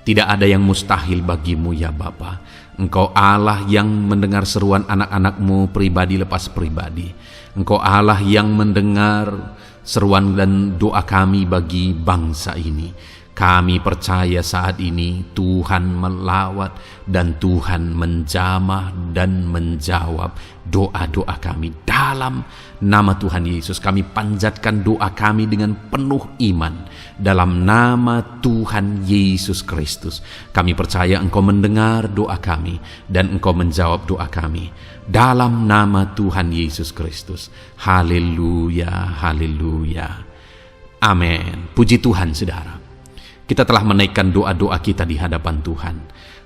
Tidak ada yang mustahil bagimu ya Bapa. Engkau Allah yang mendengar seruan anak-anak-Mu pribadi lepas pribadi. Engkau Allah yang mendengar seruan dan doa kami bagi bangsa ini. Kami percaya saat ini Tuhan melawat dan Tuhan menjamah dan menjawab doa-doa kami. Dalam nama Tuhan Yesus kami panjatkan doa kami dengan penuh iman. Dalam nama Tuhan Yesus Kristus kami percaya Engkau mendengar doa kami dan Engkau menjawab doa kami. Dalam nama Tuhan Yesus Kristus. Haleluya, haleluya. Amin. Puji Tuhan saudara. Kita telah menaikkan doa-doa kita di hadapan Tuhan.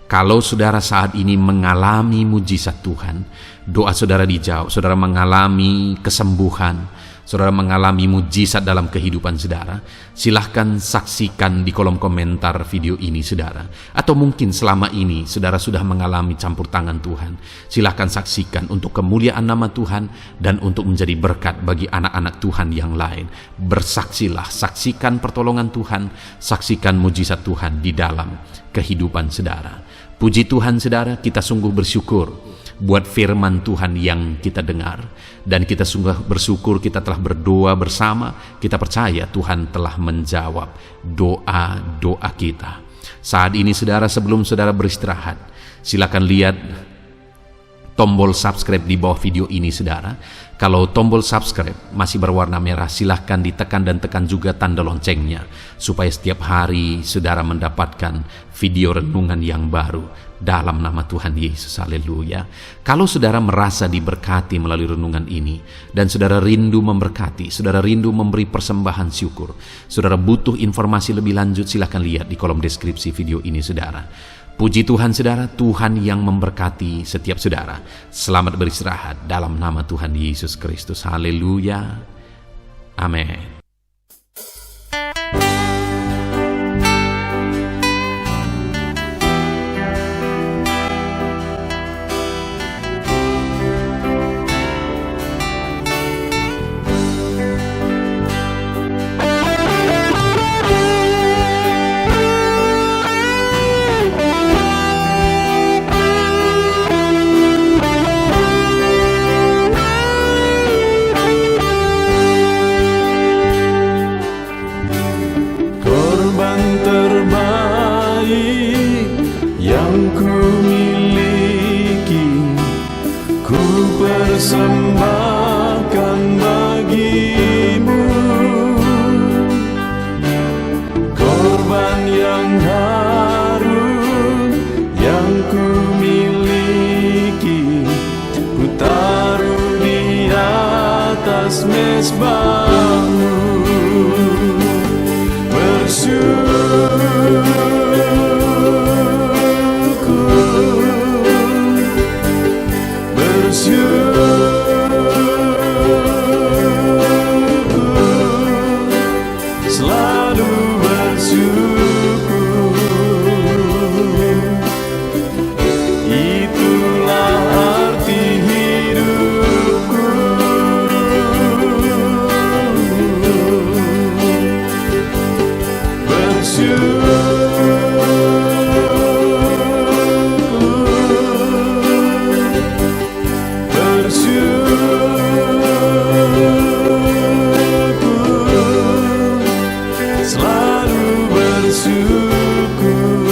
Kalau saudara saat ini mengalami mujizat Tuhan, doa saudara dijawab, saudara mengalami kesembuhan, saudara mengalami mujizat dalam kehidupan saudara, silahkan saksikan di kolom komentar video ini saudara. Atau mungkin selama ini saudara sudah mengalami campur tangan Tuhan, silahkan saksikan untuk kemuliaan nama Tuhan dan untuk menjadi berkat bagi anak-anak Tuhan yang lain. Bersaksilah, saksikan pertolongan Tuhan, saksikan mujizat Tuhan di dalam kehidupan saudara. Puji Tuhan saudara, kita sungguh bersyukur buat firman Tuhan yang kita dengar, dan kita sungguh bersyukur kita telah berdoa bersama. Kita percaya Tuhan telah menjawab doa-doa kita. Saat ini saudara, sebelum saudara beristirahat, silakan lihat tombol subscribe di bawah video ini saudara. Kalau tombol subscribe masih berwarna merah, silahkan ditekan dan tekan juga tanda loncengnya, supaya setiap hari saudara mendapatkan video renungan yang baru dalam nama Tuhan Yesus. Haleluya. Kalau saudara merasa diberkati melalui renungan ini, dan saudara rindu memberkati, saudara rindu memberi persembahan syukur, saudara butuh informasi lebih lanjut, silahkan lihat di kolom deskripsi video ini saudara. Puji Tuhan saudara, Tuhan yang memberkati setiap saudara. Selamat beristirahat dalam nama Tuhan Yesus Kristus. Haleluya. Amin. Persembahkan bagimu korban yang harum yang ku miliki, ku taruh di atas mezbahmu. Selalu bersyukur. selalu bersyukur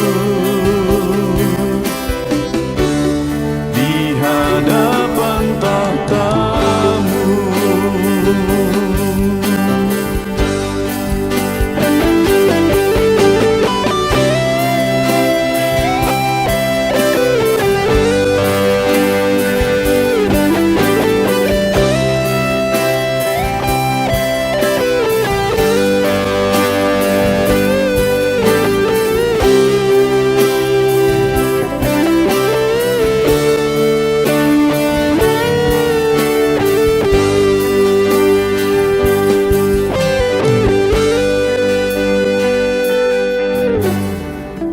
di hadapan tahta-Mu.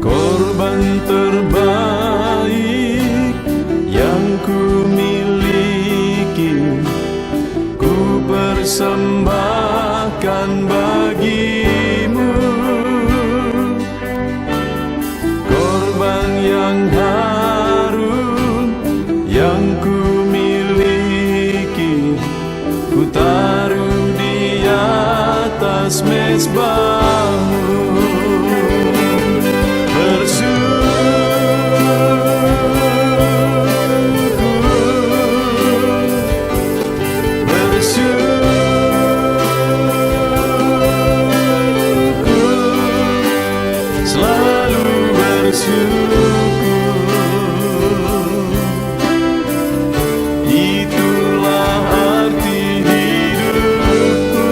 Korban terbaik yang ku miliki, ku persembahkan bagi-Mu. Korban yang harum yang ku miliki, ku taruh di atas mezbah-Mu. Itulah arti hidupku.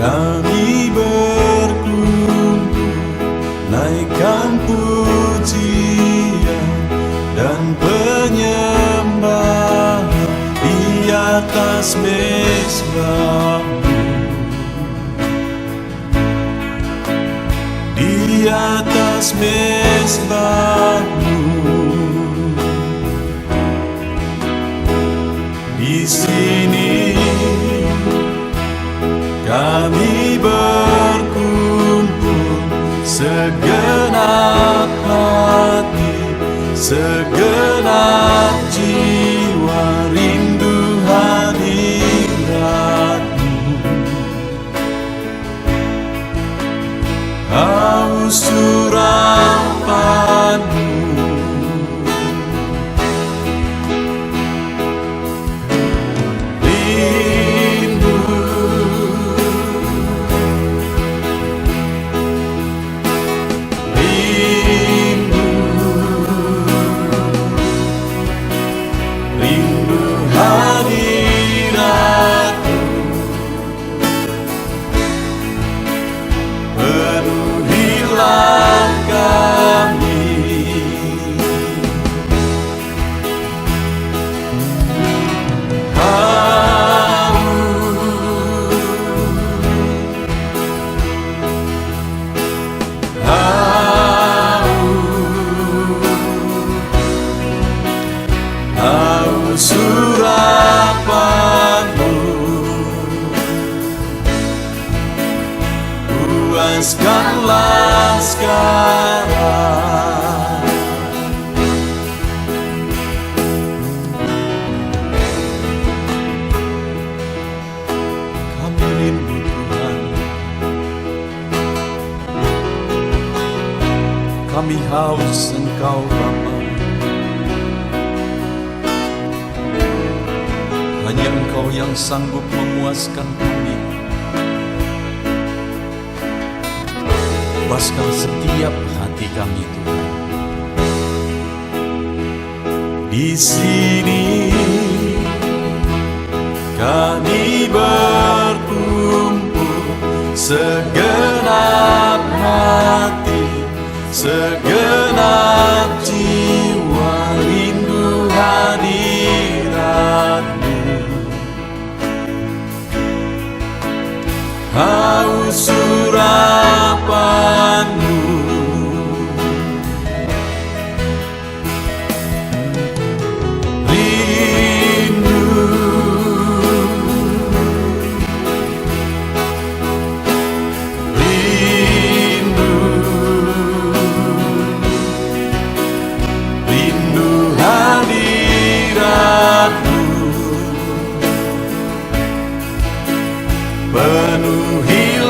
kami berkumpul, naikkan pujian dan penyembahan di atas mezbah-Mu, di atas mezbah-Mu. Di sini kami berkumpul, segenap hati, segenap jiwa, rindu hadirat-Mu, haus urapan-Mu. puaskanlah sekarang. Kami rindu Tuhan, kami haus Engkau Bapa. Hanya Engkau yang sanggup memuaskan kami. Puaskan setiap hati kami Tuhan. Di sini kami berkumpul, segenap hati, segenap jiwa, rindu hadirat-Mu. Haus urapan-Mu, rindu, rindu, rindu hadirat-Mu. Penuhilah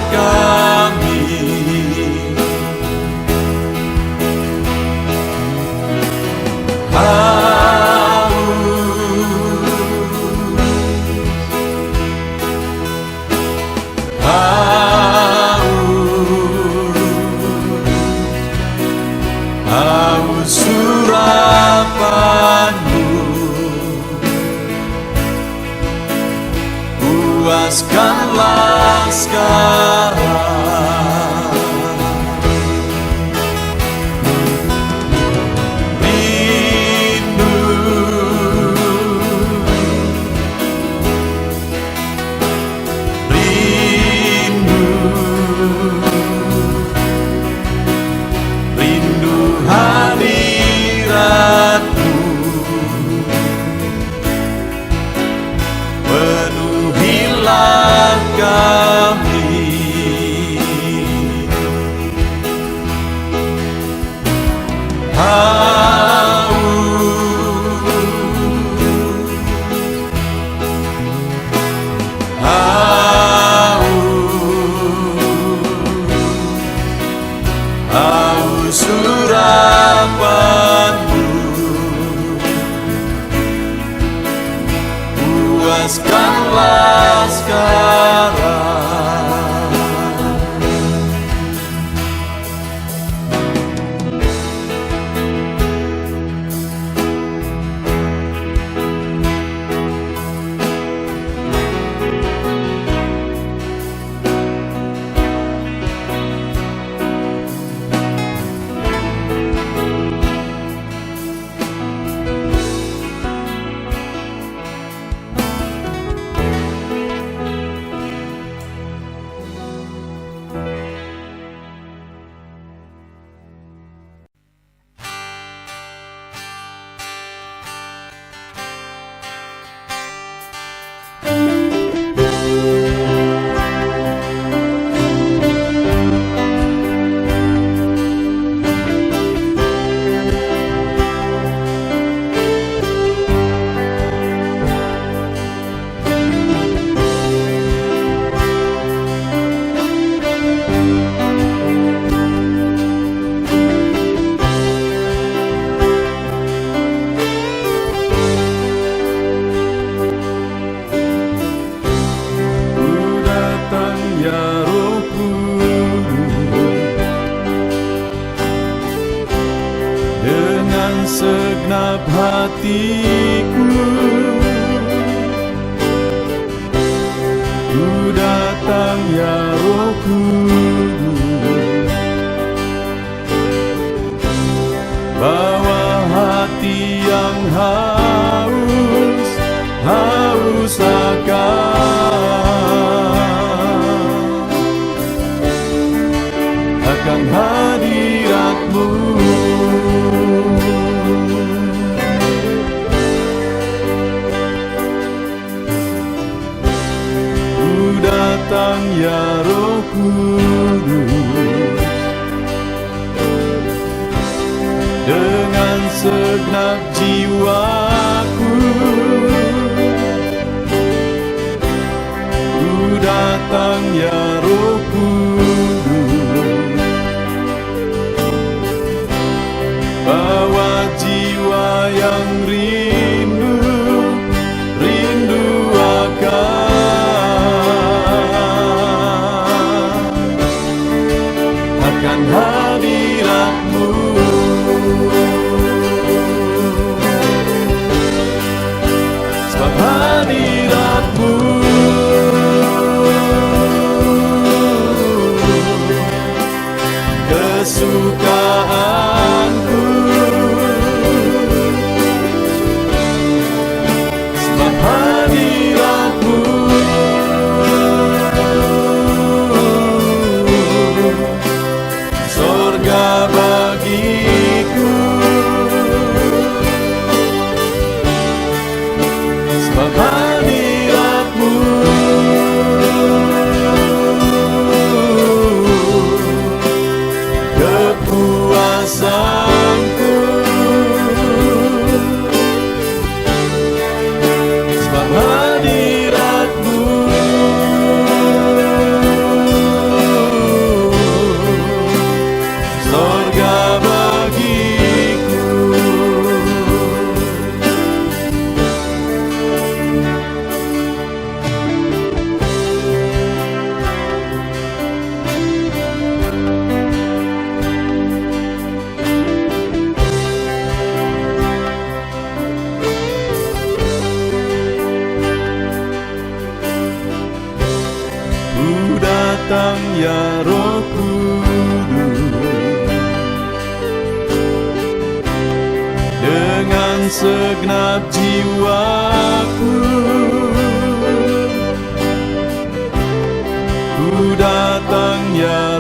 kami, haus urapan-Mu. Puaskanlah sekarang. Rindu, rindu, rindu hadirat-Mu. Penuhilah kami, haus urapan-Mu. Puaskanlah sekarang. Segenap hatiku, ku datang ya Roh Kudus. Bawa hati yang haus, haus akan hadirat-Mu. Datang ya Roh Kudus, dengan segenap jiwaku ku datang ya Roh Kudus, bawa jiwa yang rindu akan hadirat-Mu. Sebab hadirat-Mu kesukaanku. Sebab hadirat-Mu sorga bagiku. Sebab hadirat-Mu kepuasanku. Sebab hadirat-Mu sorga bagiku. Ku datang ya Roh Kudus, dengan segenap jiwaku ku datang ya